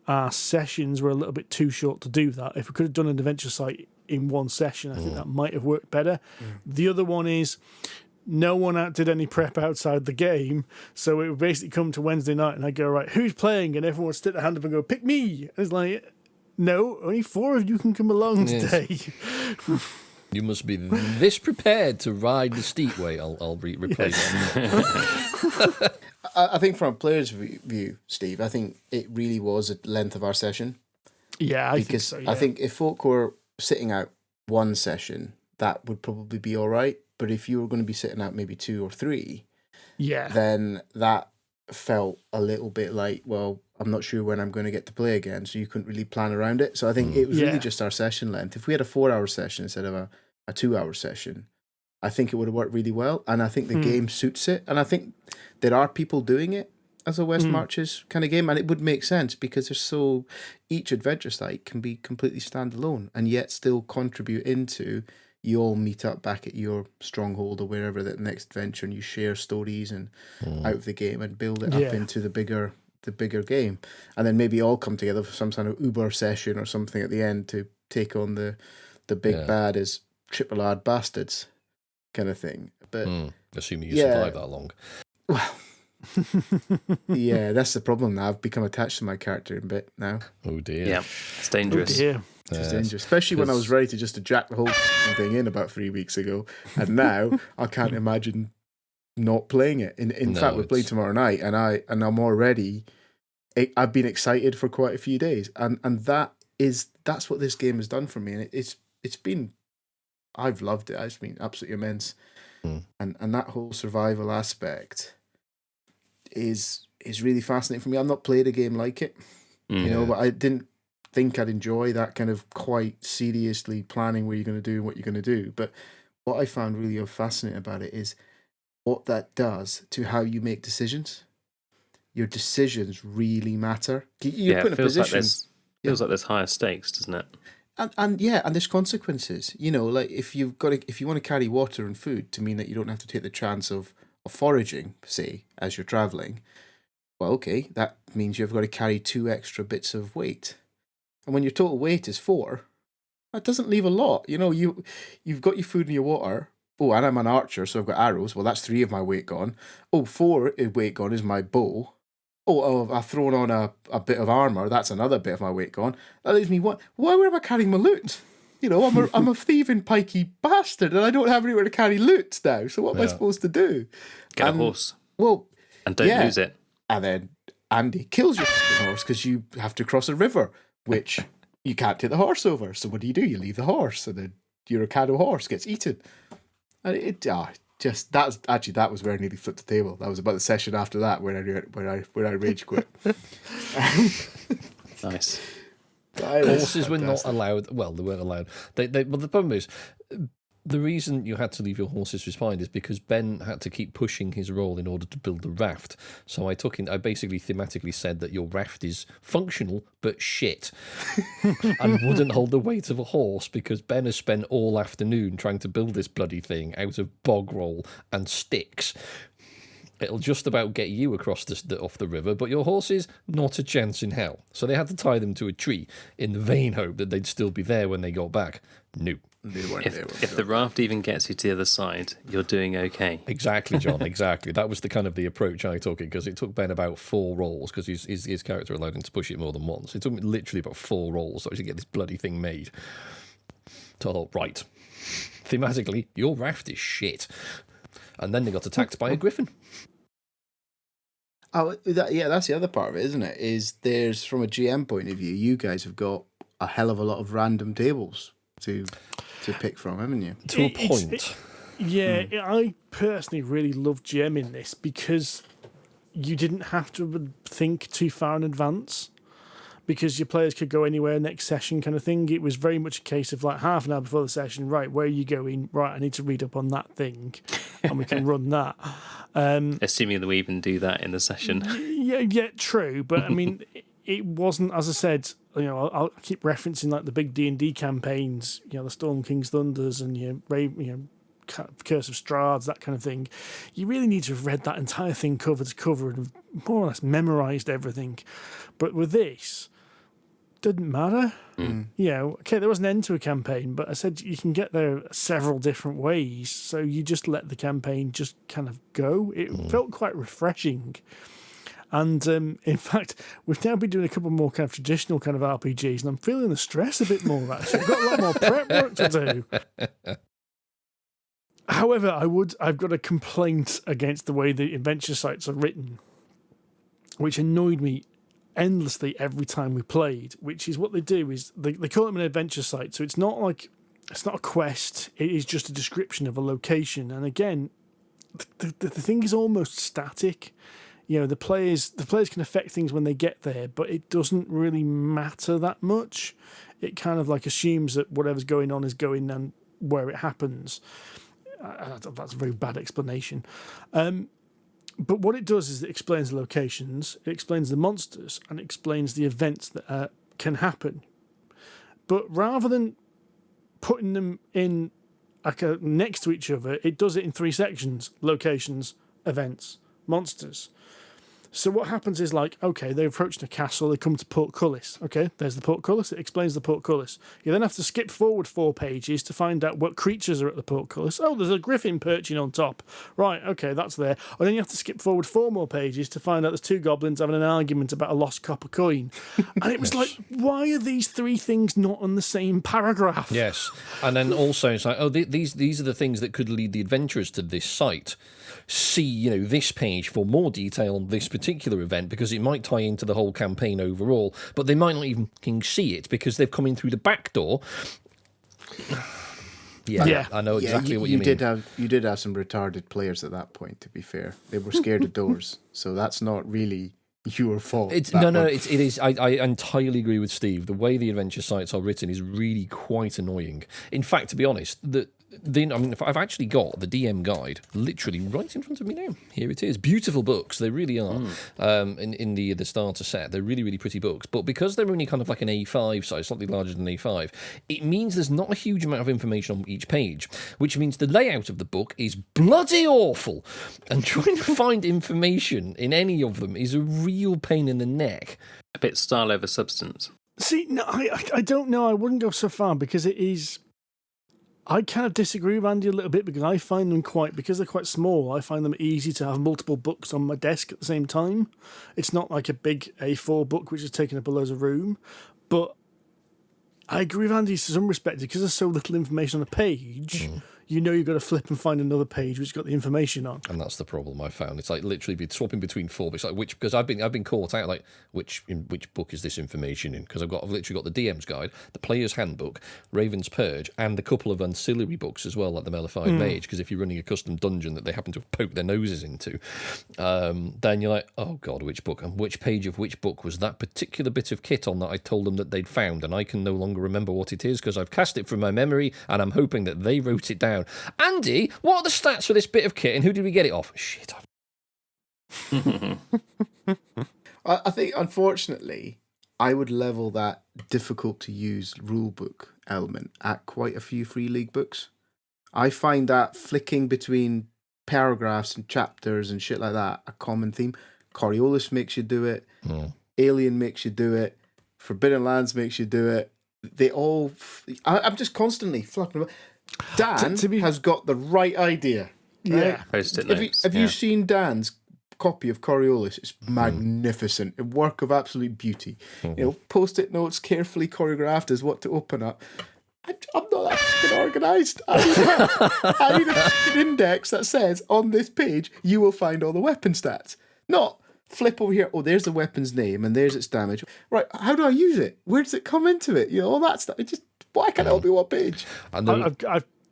[SPEAKER 3] our sessions were a little bit too short to do that. If we could have done an adventure site in one session, I think that might have worked better. The other one is no one did any prep outside the game, so it would basically come to Wednesday night and I'd go, right, who's playing? And everyone would stick their hand up and go, pick me. And it's like, no, only 4 of you can come along today.
[SPEAKER 1] You must be this prepared to ride the steep way. I'll replace it.
[SPEAKER 2] I think from a player's view, Steve, I think it really was the length of our session.
[SPEAKER 3] Yeah, I
[SPEAKER 2] because
[SPEAKER 3] think so. Yeah.
[SPEAKER 2] I think if folk were sitting out one session, that would probably be all right. But if you were going to be sitting out maybe 2 or 3, then that felt a little bit like, well, I'm not sure when I'm going to get to play again, so you couldn't really plan around it. So I think it was really just our session length. If we had a 4-hour session instead of a 2-hour session, I think it would have worked really well, and I think the game suits it. And I think there are people doing it as a West Marches kind of game, and it would make sense because each adventure site can be completely standalone and yet still contribute into, you all meet up back at your stronghold or wherever the next adventure, and you share stories and out of the game and build it up into the bigger game, and then maybe all come together for some kind of Uber session or something at the end to take on the big bad as triple R bastards kind of thing. But
[SPEAKER 1] assuming you survive that long.
[SPEAKER 2] Well, yeah, that's the problem now. I've become attached to my character a bit now.
[SPEAKER 1] Oh dear.
[SPEAKER 4] Yeah, it's dangerous.
[SPEAKER 3] Oh dear.
[SPEAKER 2] It's dangerous, especially when I was ready to jack the whole thing in about 3 weeks ago, and now I can't imagine not playing it. In fact, we're playing tomorrow night, and I'm already. I've been excited for quite a few days, and that's what this game has done for me, and it's been. I've loved it. It's been absolutely immense, and that whole survival aspect is really fascinating for me. I've not played a game like it, but I didn't think I'd enjoy that kind of quite seriously planning where you're going to do and what you're going to do. But what I found really fascinating about it is what that does to how you make decisions. Your decisions really matter. You're put in a position.
[SPEAKER 4] Feels like there's higher stakes, doesn't it?
[SPEAKER 2] And there's consequences. Like if you want to carry water and food to mean that you don't have to take the chance of foraging, say, as you're traveling. Well, okay, that means you've got to carry 2 extra bits of weight. And when your total weight is 4, that doesn't leave a lot. You've got your food and your water. Oh, and I'm an archer, so I've got arrows. Well, that's 3 of my weight gone. Oh, 4 weight gone is my bow. Oh, I've thrown on a bit of armor. That's another bit of my weight gone. That leaves me what? Why am I carrying my loot? I'm a thieving, pikey bastard, and I don't have anywhere to carry loot now. So what am I supposed to do?
[SPEAKER 4] Get a horse.
[SPEAKER 2] Well,
[SPEAKER 4] and don't lose it.
[SPEAKER 2] And then Andy kills your horse because you have to cross a river, which you can't take the horse over. So what do? You leave the horse, and then your Ocado horse gets eaten. And that was where I nearly flipped the table. That was about the session after that where I rage quit.
[SPEAKER 4] Nice.
[SPEAKER 1] Horses were not allowed. Well, they weren't allowed. Well, the problem is, the reason you had to leave your horses behind is because Ben had to keep pushing his role in order to build the raft. So I basically thematically said that your raft is functional but shit, and wouldn't hold the weight of a horse because Ben has spent all afternoon trying to build this bloody thing out of bog roll and sticks. It'll just about get you across off the river, but your horses, not a chance in hell. So they had to tie them to a tree in the vain hope that they'd still be there when they got back. No.
[SPEAKER 4] If the raft even gets you to the other side, you're doing okay.
[SPEAKER 1] Exactly, John, exactly. That was the approach I took, because it took Ben about 4 rolls, because his character allowed him to push it more than once. It took me literally about 4 rolls to actually get this bloody thing made. So, right. Thematically, your raft is shit. And then they got attacked by a griffin.
[SPEAKER 2] Oh, that's the other part of it, isn't it? Is there's, from a GM point of view, you guys have got a hell of a lot of random tables to pick from, haven't you?
[SPEAKER 1] To a point.
[SPEAKER 3] I personally really love GMing this because you didn't have to think too far in advance, because your players could go anywhere next session kind of thing. It was very much a case of like half an hour before the session, right, where are you going? Right, I need to read up on that thing, and we can run that.
[SPEAKER 4] Assuming that we even do that in the session.
[SPEAKER 3] Yeah, true. But I mean, it wasn't, as I said, I'll keep referencing like the big D&D campaigns, the Storm King's Thunders and Curse of Strahd, that kind of thing. You really need to have read that entire thing cover to cover and more or less memorised everything. But with this, didn't matter. Okay, there was an end to a campaign, but I said you can get there several different ways, so you just let the campaign just kind of go. It felt quite refreshing. And in fact, we've now been doing a couple more kind of traditional kind of RPGs, and I'm feeling the stress a bit more, actually. I've got a lot more prep work to do. However, I've got a complaint against the way the adventure sites are written, which annoyed me endlessly every time we played, which is what they do is they call it an adventure site. So it's not a quest. It is just a description of a location. And again, the thing is almost static. You know, the players can affect things when they get there, but it doesn't really matter that much. It kind of like assumes that whatever's going on is going on where it happens. That's a very bad explanation. But what it does is it explains the locations, it explains the monsters, and it explains the events that can happen. But rather than putting them in next to each other, it does it in 3 sections: locations, events, monsters. So what happens is, like, okay, they approach the castle, they come to Portcullis. Okay, there's the Portcullis, it explains the Portcullis. You then have to skip forward 4 pages to find out what creatures are at the Portcullis. Oh, there's a griffin perching on top. Right, okay, that's there. And then you have to skip forward 4 more pages to find out there's 2 goblins having an argument about a lost copper coin. And it was like, why are these 3 things not on the same paragraph?
[SPEAKER 1] Yes, and then also it's like, oh, these are the things that could lead the adventurers to this site. See, you know, this page for more detail on this particular event because it might tie into the whole campaign overall, but they might not even see it because they've come in through the back door. Yeah, I know exactly what you mean.
[SPEAKER 2] You did have some retarded players at that point, to be fair. They were scared of doors, so that's not really your fault.
[SPEAKER 1] It is. I entirely agree with Steve. The way the adventure sites are written is really quite annoying. In fact, to be honest, I've actually got the DM guide literally right in front of me now. Here it is. Beautiful books. They really are. In the starter set, they're really, really pretty books. But because they're only kind of like an A5 size, slightly larger than A5, it means there's not a huge amount of information on each page, which means the layout of the book is bloody awful. And trying to find information in any of them is a real pain in the neck.
[SPEAKER 4] A bit style over substance.
[SPEAKER 3] See, no, I don't know. I wouldn't go so far because it is. I kind of disagree with Andy a little bit because I find them because they're quite small, I find them easy to have multiple books on my desk at the same time. It's not like a big A4 book which is taking up a load of room. But I agree with Andy to some respect because there's so little information on a page. You know you've got to flip and find another page which has got the information on.
[SPEAKER 1] And that's the problem I found. It's like literally swapping between 4 books. Like because I've been caught out like which book is this information in? Because I've literally got the DM's guide, the Player's Handbook, Raven's Purge, and a couple of ancillary books as well, like the Mellified Mage. Because if you're running a custom dungeon that they happen to poke their noses into, then you're like, oh god, which book and which page of which book was that particular bit of kit on that I told them that they'd found, and I can no longer remember what it is because I've cast it from my memory, and I'm hoping that they wrote it down. Andy, what are the stats for this bit of kit and who did we get it off? Shit.
[SPEAKER 2] I think, unfortunately, I would level that difficult to use rulebook element at quite a few Free League books. I find that flicking between paragraphs and chapters and shit like that a common theme. Coriolis makes you do it. Alien makes you do it. Forbidden Lands makes you do it. They all... I'm just constantly flapping about. Dan has got the right idea. Right?
[SPEAKER 3] Yeah.
[SPEAKER 4] Post-it notes.
[SPEAKER 2] Have you seen Dan's copy of Coriolis? It's magnificent. A work of absolute beauty. You know, post-it notes carefully choreographed as what to open up. I'm not that fucking organised. I need a fucking index that says, on this page, you will find all the weapon stats. Not flip over here, oh, there's the weapon's name and there's its damage. Right, how do I use it? Where does it come into it? You know, all that stuff. It just... Why can't it all be one page?
[SPEAKER 3] I've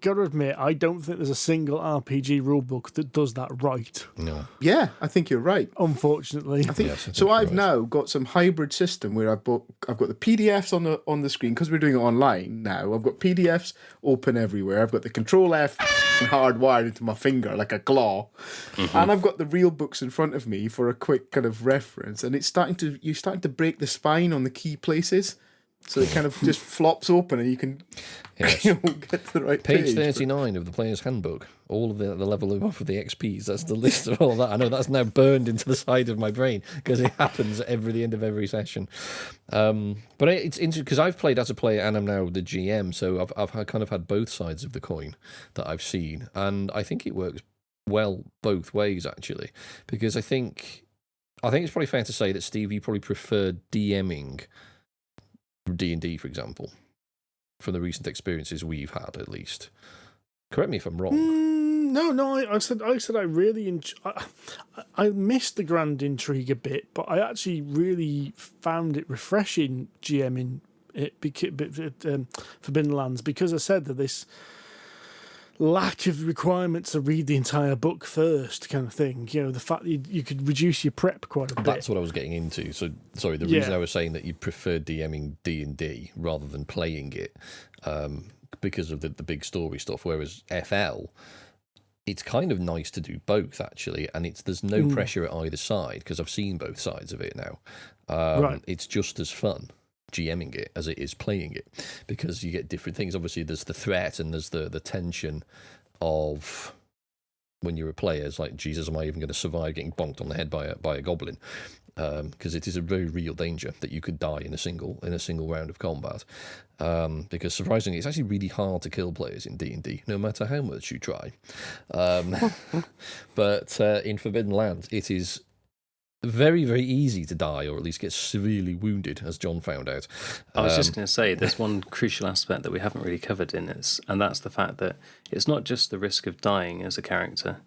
[SPEAKER 3] got to admit, I don't think there's a single RPG rulebook that does that right.
[SPEAKER 1] No.
[SPEAKER 2] Yeah, I think you're right.
[SPEAKER 3] Unfortunately.
[SPEAKER 2] I think so. I've now got some hybrid system where I've got the PDFs on the screen because we're doing it online now. I've got PDFs open everywhere. I've got the Control F hardwired into my finger like a claw, and I've got the real books in front of me for a quick kind of reference. And you're starting to break the spine on the key places. So it kind of just flops open and you can get to the right page.
[SPEAKER 1] Page 39 of the Player's Handbook. All of the level of the XPs. That's the list of all that. I know that's now burned into the side of my brain because it happens at the end of every session. But it's interesting because I've played as a player and I'm now the GM, so I've kind of had both sides of the coin that I've seen. And I think it works well both ways, actually. Because I think it's probably fair to say that, Steve, you probably prefer DMing D&D, for example, from the recent experiences we've had, at least. Correct me if I'm wrong.
[SPEAKER 3] No. I said I really I missed the grand intrigue a bit, but I actually really found it refreshing GMing it Forbidden Lands, because I said that this lack of requirement to read the entire book first, kind of thing. You know, the fact that you could reduce your prep quite a bit.
[SPEAKER 1] That's what I was getting into. So, sorry, the reason I was saying that you prefer DMing D&D rather than playing it, because of the big story stuff, whereas FL, it's kind of nice to do both, actually, and there's no pressure at either side, because I've seen both sides of it now.
[SPEAKER 3] Right.
[SPEAKER 1] It's just as fun GMing it as it is playing it, because you get different things. Obviously, there's the threat and there's the tension of when you're a player. It's like, Jesus, am I even going to survive getting bonked on the head by a goblin? Because it is a very real danger that you could die in a single round of combat. Because surprisingly, it's actually really hard to kill players in D&D, no matter how much you try. But in Forbidden Lands, it is very, very easy to die, or at least get severely wounded, as John found out.
[SPEAKER 4] I was just going to say, there's one crucial aspect that we haven't really covered in this, and that's the fact that it's not just the risk of dying as a character.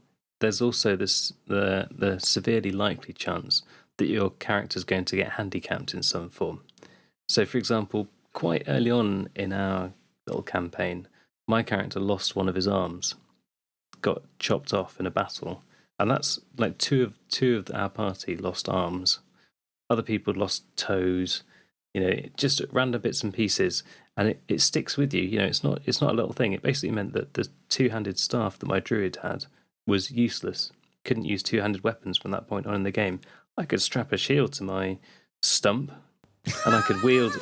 [SPEAKER 4] There's also the severely likely chance that your character's going to get handicapped in some form. So, for example, quite early on in our little campaign, my character lost one of his arms, got chopped off in a battle. And that's like two of our party lost arms. Other people lost toes, just random bits and pieces. And it sticks with you. It's not a little thing. It basically meant that the two-handed staff that my druid had was useless. Couldn't use two-handed weapons from that point on in the game. I could strap a shield to my stump, and I could wield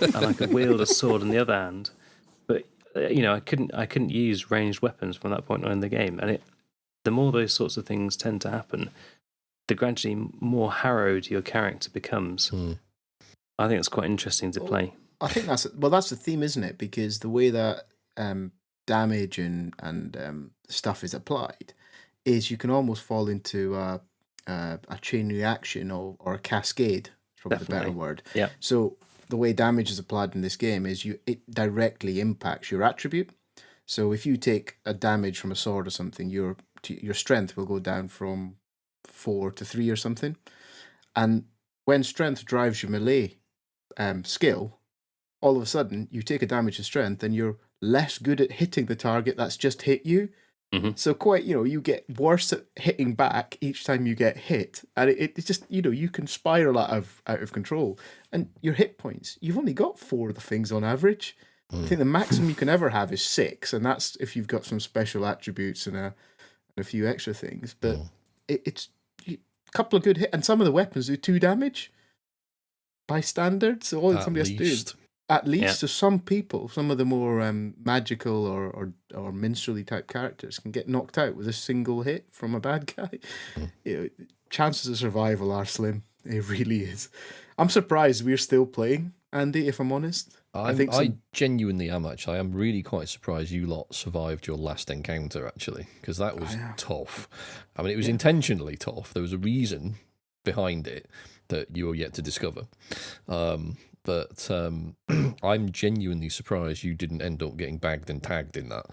[SPEAKER 4] a sword in the other hand. But I couldn't use ranged weapons from that point on in the game. And the more those sorts of things tend to happen, the gradually more harrowed your character becomes. I think it's quite interesting to play.
[SPEAKER 2] I think that's the theme, isn't it? Because the way that damage and stuff is applied is you can almost fall into a chain reaction or a cascade, is probably the better word.
[SPEAKER 4] Yeah.
[SPEAKER 2] So the way damage is applied in this game is it directly impacts your attribute. So if you take a damage from a sword or something, your strength will go down from 4 to 3 or something. And when strength drives your melee skill, all of a sudden you take a damage to strength and you're less good at hitting the target that's just hit you.
[SPEAKER 4] Mm-hmm.
[SPEAKER 2] So quite, you get worse at hitting back each time you get hit. And it's just, you can spiral out of control. And your hit points, you've only got 4 of the things on average. I think the maximum you can ever have is 6, and that's if you've got some special attributes and a few extra things. But it's a couple of good hits, and some of the weapons do 2 damage by standard. So all somebody has to do is at least.
[SPEAKER 4] Yeah.
[SPEAKER 2] So some people, some of the more magical or minstrelly type characters can get knocked out with a single hit from a bad guy. Chances of survival are slim. It really is. I'm surprised we're still playing, Andy, if I'm honest.
[SPEAKER 1] I genuinely am, actually. I am really quite surprised you lot survived your last encounter, actually, because that was tough. I mean, it was intentionally tough. There was a reason behind it that you are yet to discover. But I'm genuinely surprised you didn't end up getting bagged and tagged in that.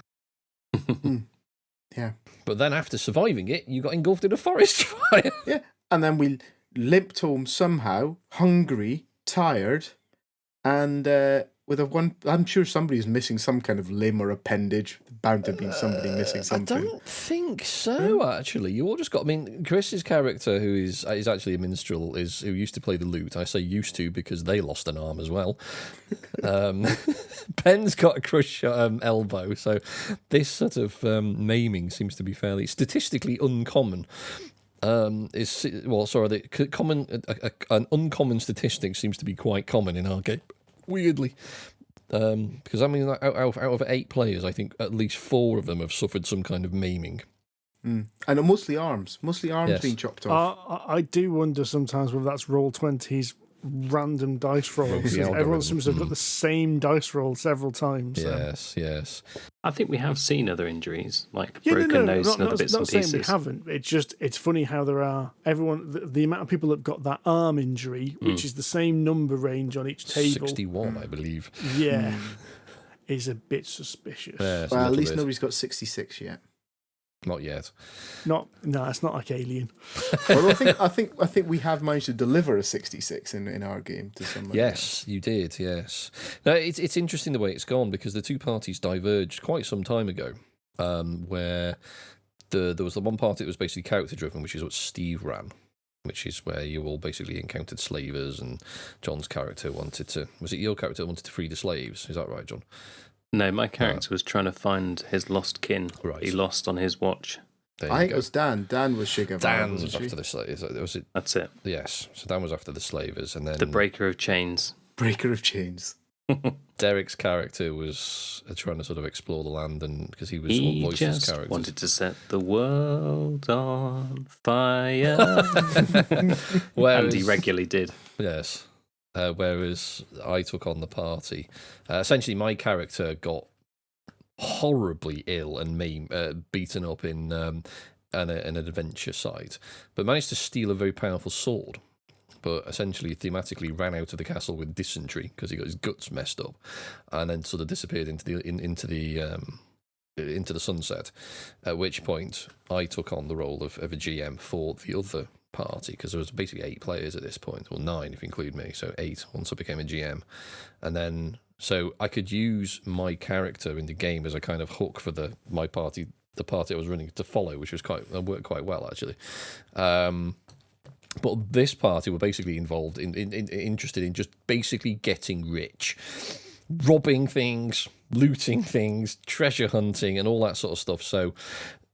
[SPEAKER 2] Yeah.
[SPEAKER 1] But then after surviving it, you got engulfed in a forest fire.
[SPEAKER 2] Yeah. And then we limped home somehow, hungry, tired, and I'm sure somebody's missing some kind of limb or appendage. Bound to be somebody missing something.
[SPEAKER 1] I don't think so, actually. You all just got... I mean, Chris's character, who is actually a minstrel, who used to play the lute. I say used to because they lost an arm as well. Ben's got a crushed elbow, so this sort of maiming seems to be fairly statistically uncommon. An uncommon statistic seems to be quite common in our game, weirdly. Because I mean, out of 8 players, I think at least 4 of them have suffered some kind of maiming.
[SPEAKER 2] And mostly arms being chopped off.
[SPEAKER 3] I do wonder sometimes whether that's Roll20's random dice rolls. Everyone seems to have got the same dice roll several times.
[SPEAKER 1] Yes.
[SPEAKER 4] I think we have seen other injuries, like broken nose and other bits and pieces.
[SPEAKER 3] Not saying we haven't. It's funny how there are the amount of people that got that arm injury, which is the same number range on each table.
[SPEAKER 1] 61, I believe.
[SPEAKER 3] Yeah, is a bit suspicious.
[SPEAKER 1] Yes,
[SPEAKER 2] well, at least nobody's got 66 yet.
[SPEAKER 1] Not yet.
[SPEAKER 3] No, it's not like Alien.
[SPEAKER 2] Although I think we have managed to deliver a 66 in our game to somebody.
[SPEAKER 1] Yes, you did. Yes. Now it's interesting the way it's gone, because the two parties diverged quite some time ago, where there was the one party that was basically character driven, which is what Steve ran, which is where you all basically encountered slavers, and John's character wanted to. Was it your character that wanted to free the slaves? Is that right, John?
[SPEAKER 4] No, my character was trying to find his lost kin.
[SPEAKER 1] Right.
[SPEAKER 4] He lost on his watch.
[SPEAKER 2] I think it was Dan. Dan was Shiga.
[SPEAKER 1] Dan was after the slavers. Was it?
[SPEAKER 4] That's it.
[SPEAKER 1] Yes. So Dan was after the slavers, and then
[SPEAKER 4] The breaker of chains.
[SPEAKER 2] Breaker of chains.
[SPEAKER 1] Derek's character was trying to sort of explore the land, and because he was
[SPEAKER 4] He
[SPEAKER 1] what voiced his
[SPEAKER 4] just
[SPEAKER 1] character.
[SPEAKER 4] wanted to set the world on fire. And he regularly did.
[SPEAKER 1] Yes. Whereas I took on the party. Essentially, my character got horribly ill and beaten up in an adventure site, but managed to steal a very powerful sword. But essentially, thematically, ran out of the castle with dysentery because he got his guts messed up, and then sort of disappeared into the sunset. At which point, I took on the role of a GM for the other party, because there was basically 8 players at this point, or 9 if you include me, so 8 once I became a GM. And then so I could use my character in the game as a kind of hook for the party I was running to follow, which worked quite well actually. But this party were basically involved interested in just basically getting rich, robbing things, looting things, treasure hunting, and all that sort of stuff. So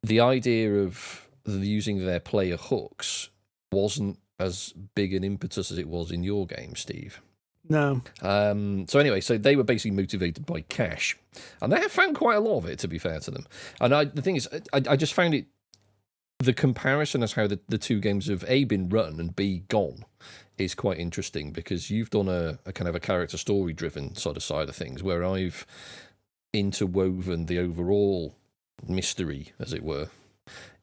[SPEAKER 1] the idea of using their player hooks wasn't as big an impetus as it was in your game, Steve.
[SPEAKER 3] No.
[SPEAKER 1] So anyway, so they were basically motivated by cash, and they have found quite a lot of it, to be fair to them. And the thing is, I just found it, the comparison as how the two games have A, been run, and B, gone, is quite interesting, because you've done a kind of a character story driven sort of side of things, where I've interwoven the overall mystery, as it were,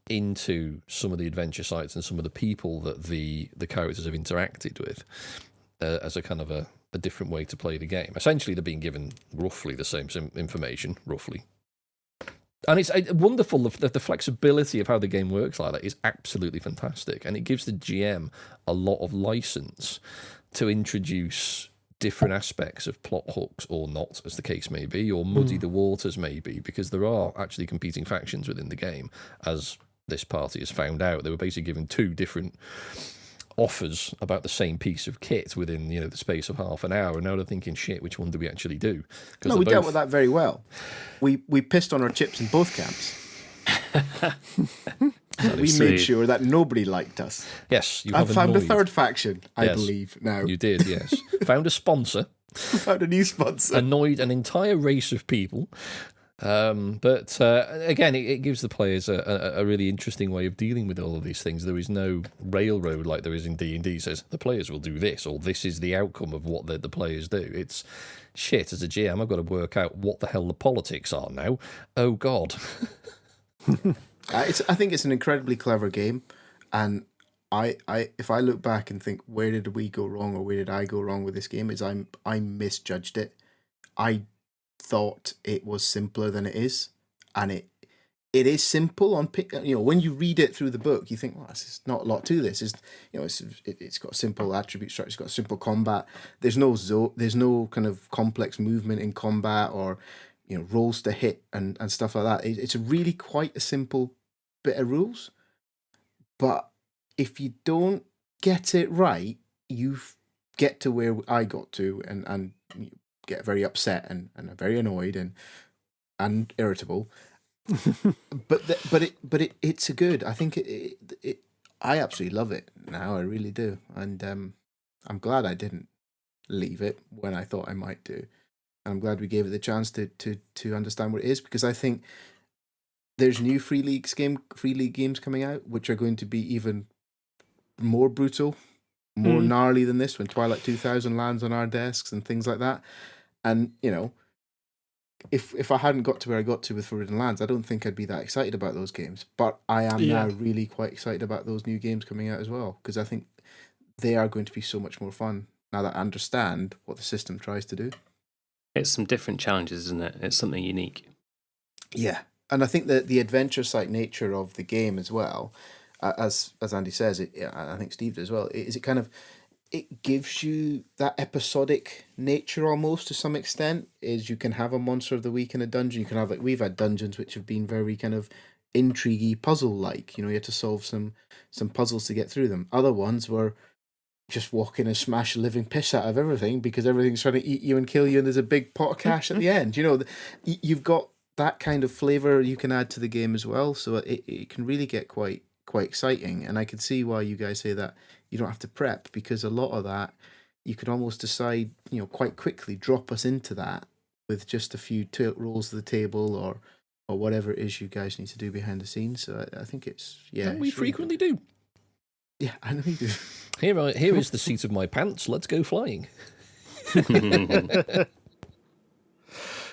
[SPEAKER 1] into some of the adventure sites and some of the people that the characters have interacted with, as a kind of a different way to play the game. Essentially, they're being given roughly the same information, roughly. And it's wonderful, the flexibility of how the game works like that is absolutely fantastic. And it gives the GM a lot of license to introduce different aspects of plot hooks, or not, as the case may be, or muddy the waters maybe, because there are actually competing factions within the game, as this party has found out. They were basically given 2 different offers about the same piece of kit within the space of half an hour, and now they're thinking, shit, which one do we actually do?
[SPEAKER 2] No, we dealt with that very well. We pissed on our chips in both camps. We made sure that nobody liked us.
[SPEAKER 1] Yes, you
[SPEAKER 2] I've
[SPEAKER 1] have
[SPEAKER 2] found a
[SPEAKER 1] annoyed.
[SPEAKER 2] third faction, I
[SPEAKER 1] Yes,
[SPEAKER 2] believe, now.
[SPEAKER 1] You did, yes. Found a sponsor.
[SPEAKER 2] Found a new sponsor.
[SPEAKER 1] Annoyed an entire race of people. But again, it gives the players a really interesting way of dealing with all of these things. There is no railroad like there is in D&D. Says the players will do this, or this is the outcome of what the players do. It's shit. As a GM, I've got to work out what the hell the politics are now. Oh God.
[SPEAKER 2] I think it's an incredibly clever game, and if I look back and think, where did we go wrong, or where did I go wrong with this game, is I misjudged it. I thought it was simpler than it is, and it is simple on when you read it through the book, you think, well, there's not a lot to this. It's got a simple attribute structure, it's got a simple combat. There's no kind of complex movement in combat, or rolls to hit and stuff like that. It's really quite a simple bit of rules, but if you don't get it right, you get to where I got to, and you get very upset and very annoyed and irritable. but it's a good. I think I absolutely love it now. I really do, and I'm glad I didn't leave it when I thought I might do. I'm glad we gave it the chance to understand what it is, because I think there's new free league games coming out, which are going to be even more brutal, more gnarly than this, when Twilight 2000 lands on our desks and things like that. And if I hadn't got to where I got to with Forbidden Lands, I don't think I'd be that excited about those games. But I am now really quite excited about those new games coming out as well, because I think they are going to be so much more fun now that I understand what the system tries to do.
[SPEAKER 4] It's some different challenges, isn't it? It's something unique.
[SPEAKER 2] Yeah, And I think that the adventure site nature of the game as well, as Andy says, I think Steve did as well, it gives you that episodic nature almost to some extent. Is you can have a monster of the week in a dungeon. You can have, like, we've had dungeons which have been very kind of intriguey puzzle like. You had to solve some puzzles to get through them. Other ones were just walk in and smash the living piss out of everything because everything's trying to eat you and kill you, and there's a big pot of cash at the end. You've got that kind of flavor you can add to the game as well, so it can really get quite exciting. And I can see why you guys say that you don't have to prep, because a lot of that you could almost decide, quite quickly, drop us into that with just a few rolls of the table or whatever it is you guys need to do behind the scenes. So I think it's
[SPEAKER 1] And we frequently do.
[SPEAKER 2] Yeah, I know you do.
[SPEAKER 1] Here is the seat of my pants. Let's go flying.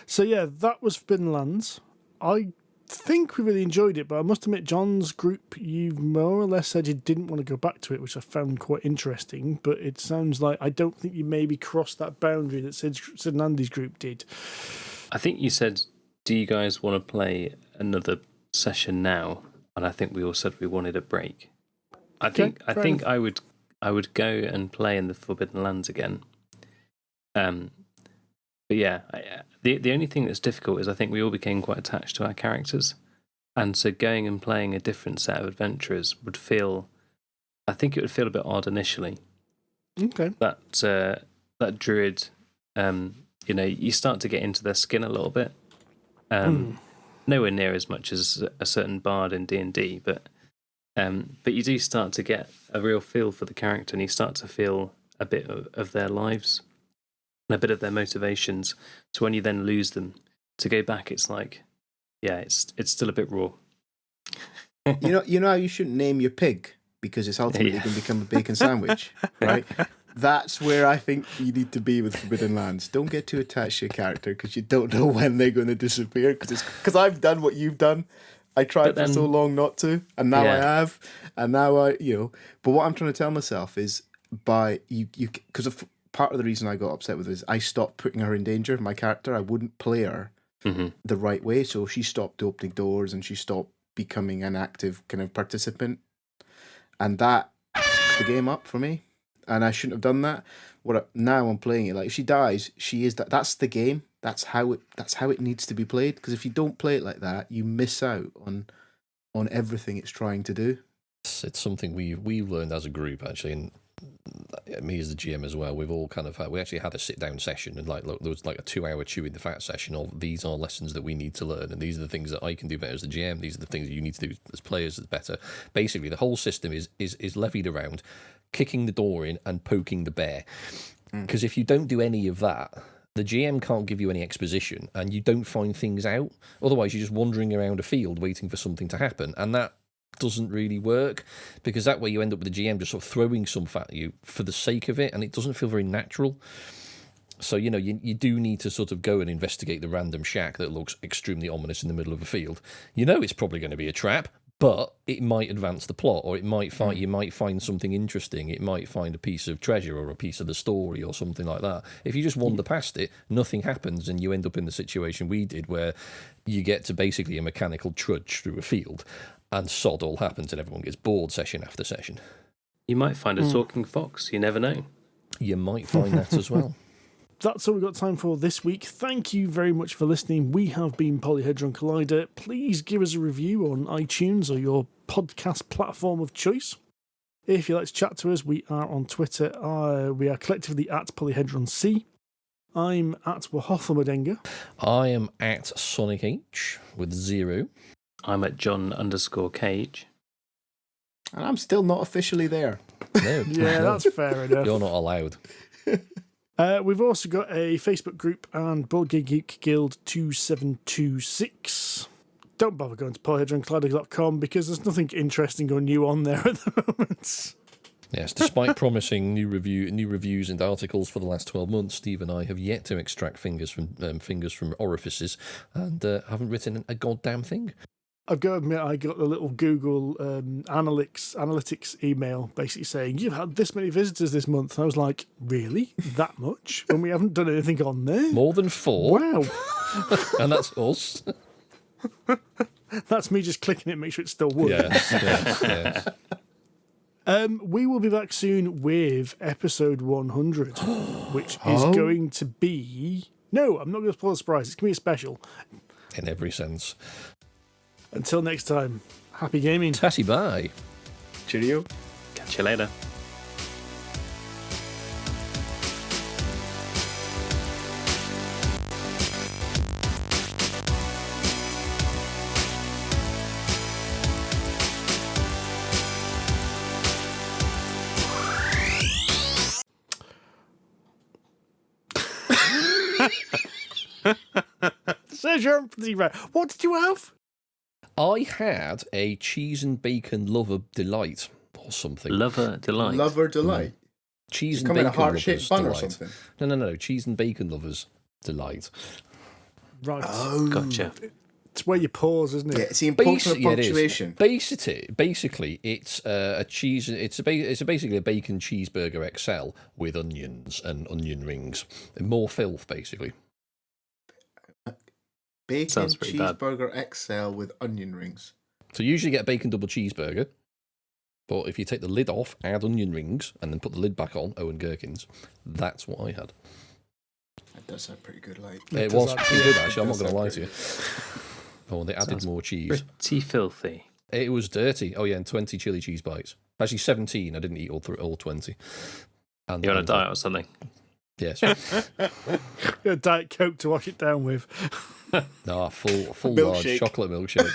[SPEAKER 3] So yeah, that was Forbidden Lands. I think we really enjoyed it, but I must admit, John's group, you more or less said you didn't want to go back to it, which I found quite interesting. But it sounds like I don't think you maybe crossed that boundary that Sid and Andy's group did.
[SPEAKER 4] I think you said, do you guys want to play another session now? And I think we all said we wanted a break. I think I would go and play in the Forbidden Lands again. But yeah, the only thing that's difficult is I think we all became quite attached to our characters, and so going and playing a different set of adventurers would feel a bit odd initially.
[SPEAKER 3] Okay.
[SPEAKER 4] That druid, you start to get into their skin a little bit. Nowhere near as much as a certain bard in D&D, but you do start to get a real feel for the character, and you start to feel a bit of their lives and a bit of their motivations. So when you then lose them, to go back, it's like, yeah, it's still a bit raw.
[SPEAKER 2] You know how you shouldn't name your pig because it's ultimately going to become a bacon sandwich, right? That's where I think you need to be with Forbidden Lands. Don't get too attached to your character because you don't know when they're going to disappear. Because I've done what you've done. I tried for so long not to, and now I have, and now But what I'm trying to tell myself is because of part of the reason I got upset with it is I stopped putting her in danger. My character, I wouldn't play her the right way, so she stopped opening doors and she stopped becoming an active kind of participant, and that fucked the game up for me. And I shouldn't have done that. Now I'm playing it like if she dies, she is that. That's the game. That's how it needs to be played. Because if you don't play it like that, you miss out on everything it's trying to do.
[SPEAKER 1] It's something we've learned as a group actually, and me as the GM as well. We've all we actually had a sit down session, and there was like a 2-hour chewing the fat session of these are lessons that we need to learn, and these are the things that I can do better as the GM. These are the things that you need to do as players better. Basically, the whole system is levied around kicking the door in and poking the bear. Because if you don't do any of that, the GM can't give you any exposition, and you don't find things out. Otherwise, you're just wandering around a field waiting for something to happen, and that doesn't really work, because that way you end up with the GM just sort of throwing stuff at you for the sake of it, and it doesn't feel very natural. So, you do need to sort of go and investigate the random shack that looks extremely ominous in the middle of a field. It's probably going to be a trap, but it might advance the plot, or you might find something interesting. It might find a piece of treasure or a piece of the story or something like that. If you just wander past it, nothing happens, and you end up in the situation we did, where you get to basically a mechanical trudge through a field, and sod all happens, and everyone gets bored session after session.
[SPEAKER 4] You might find a talking fox. You never know.
[SPEAKER 1] You might find that as well.
[SPEAKER 3] That's all we've got time for this week. Thank you very much for listening. We have been Polyhedron Collider. Please give us a review on iTunes or your podcast platform of choice. If you'd like to chat to us, we are on Twitter. We are collectively at PolyhedronC. I'm at Wahothelmadenga.
[SPEAKER 1] I am at Sonic H with 0.
[SPEAKER 4] I'm at John_Cage.
[SPEAKER 2] And I'm still not officially there.
[SPEAKER 1] No.
[SPEAKER 3] Yeah, that's fair enough.
[SPEAKER 1] You're not allowed.
[SPEAKER 3] We've also got a Facebook group and Board Game Geek Guild 2726. Don't bother going to polyhedroncollider.com because there's nothing interesting or new on there at the moment.
[SPEAKER 1] Yes, despite promising new reviews and articles for the last 12 months, Steve and I have yet to extract fingers from orifices and haven't written a goddamn thing.
[SPEAKER 3] I've got to admit, I got the little Google analytics email basically saying, you've had this many visitors this month. And I was like, really? That much? When we haven't done anything on there?
[SPEAKER 1] More than 4?
[SPEAKER 3] Wow.
[SPEAKER 1] And that's us.
[SPEAKER 3] That's me just clicking it, make sure it still works.
[SPEAKER 1] Yeah.
[SPEAKER 3] We will be back soon with episode 100, which is going to be... No, I'm not going to spoil the surprise. It's going to be a special.
[SPEAKER 1] In every sense.
[SPEAKER 3] Until next time, happy gaming.
[SPEAKER 1] Tatty bye.
[SPEAKER 2] Cheerio.
[SPEAKER 4] Catch you later.
[SPEAKER 3] Says your empathy, right? What did you have?
[SPEAKER 1] I had a cheese and bacon lover delight or something.
[SPEAKER 4] Lover delight.
[SPEAKER 2] Lover delight.
[SPEAKER 1] Cheese and
[SPEAKER 2] Come in
[SPEAKER 1] bacon
[SPEAKER 2] a heart-shaped
[SPEAKER 1] lovers
[SPEAKER 2] bun or
[SPEAKER 1] delight.
[SPEAKER 2] something.
[SPEAKER 1] No. Cheese and bacon lovers delight.
[SPEAKER 3] Right.
[SPEAKER 4] Gotcha.
[SPEAKER 3] It's where you pause, isn't it?
[SPEAKER 2] Yeah, it's the importance of punctuation.
[SPEAKER 1] Basically, it's a cheese. It's basically a bacon cheeseburger XL with onions and onion rings, and more filth, basically.
[SPEAKER 2] Bacon
[SPEAKER 4] Sounds pretty bad.
[SPEAKER 2] cheeseburger XL with onion rings.
[SPEAKER 1] So you usually get a bacon double cheeseburger, but if you take the lid off, add onion rings, and then put the lid back on, and gherkins, that's what I had.
[SPEAKER 2] That does sound pretty good, like.
[SPEAKER 1] It was pretty good, actually. I'm not going to lie to you. Oh, they added
[SPEAKER 4] Sounds
[SPEAKER 1] more cheese.
[SPEAKER 4] Pretty filthy.
[SPEAKER 1] It was dirty. Oh yeah, and 20 chili cheese bites. Actually, 17. I didn't eat all 20. And
[SPEAKER 4] You're on a diet or something?
[SPEAKER 1] Yes.
[SPEAKER 3] A Diet Coke to wash it down with.
[SPEAKER 1] Full large
[SPEAKER 2] Milkshake.
[SPEAKER 1] chocolate milkshake.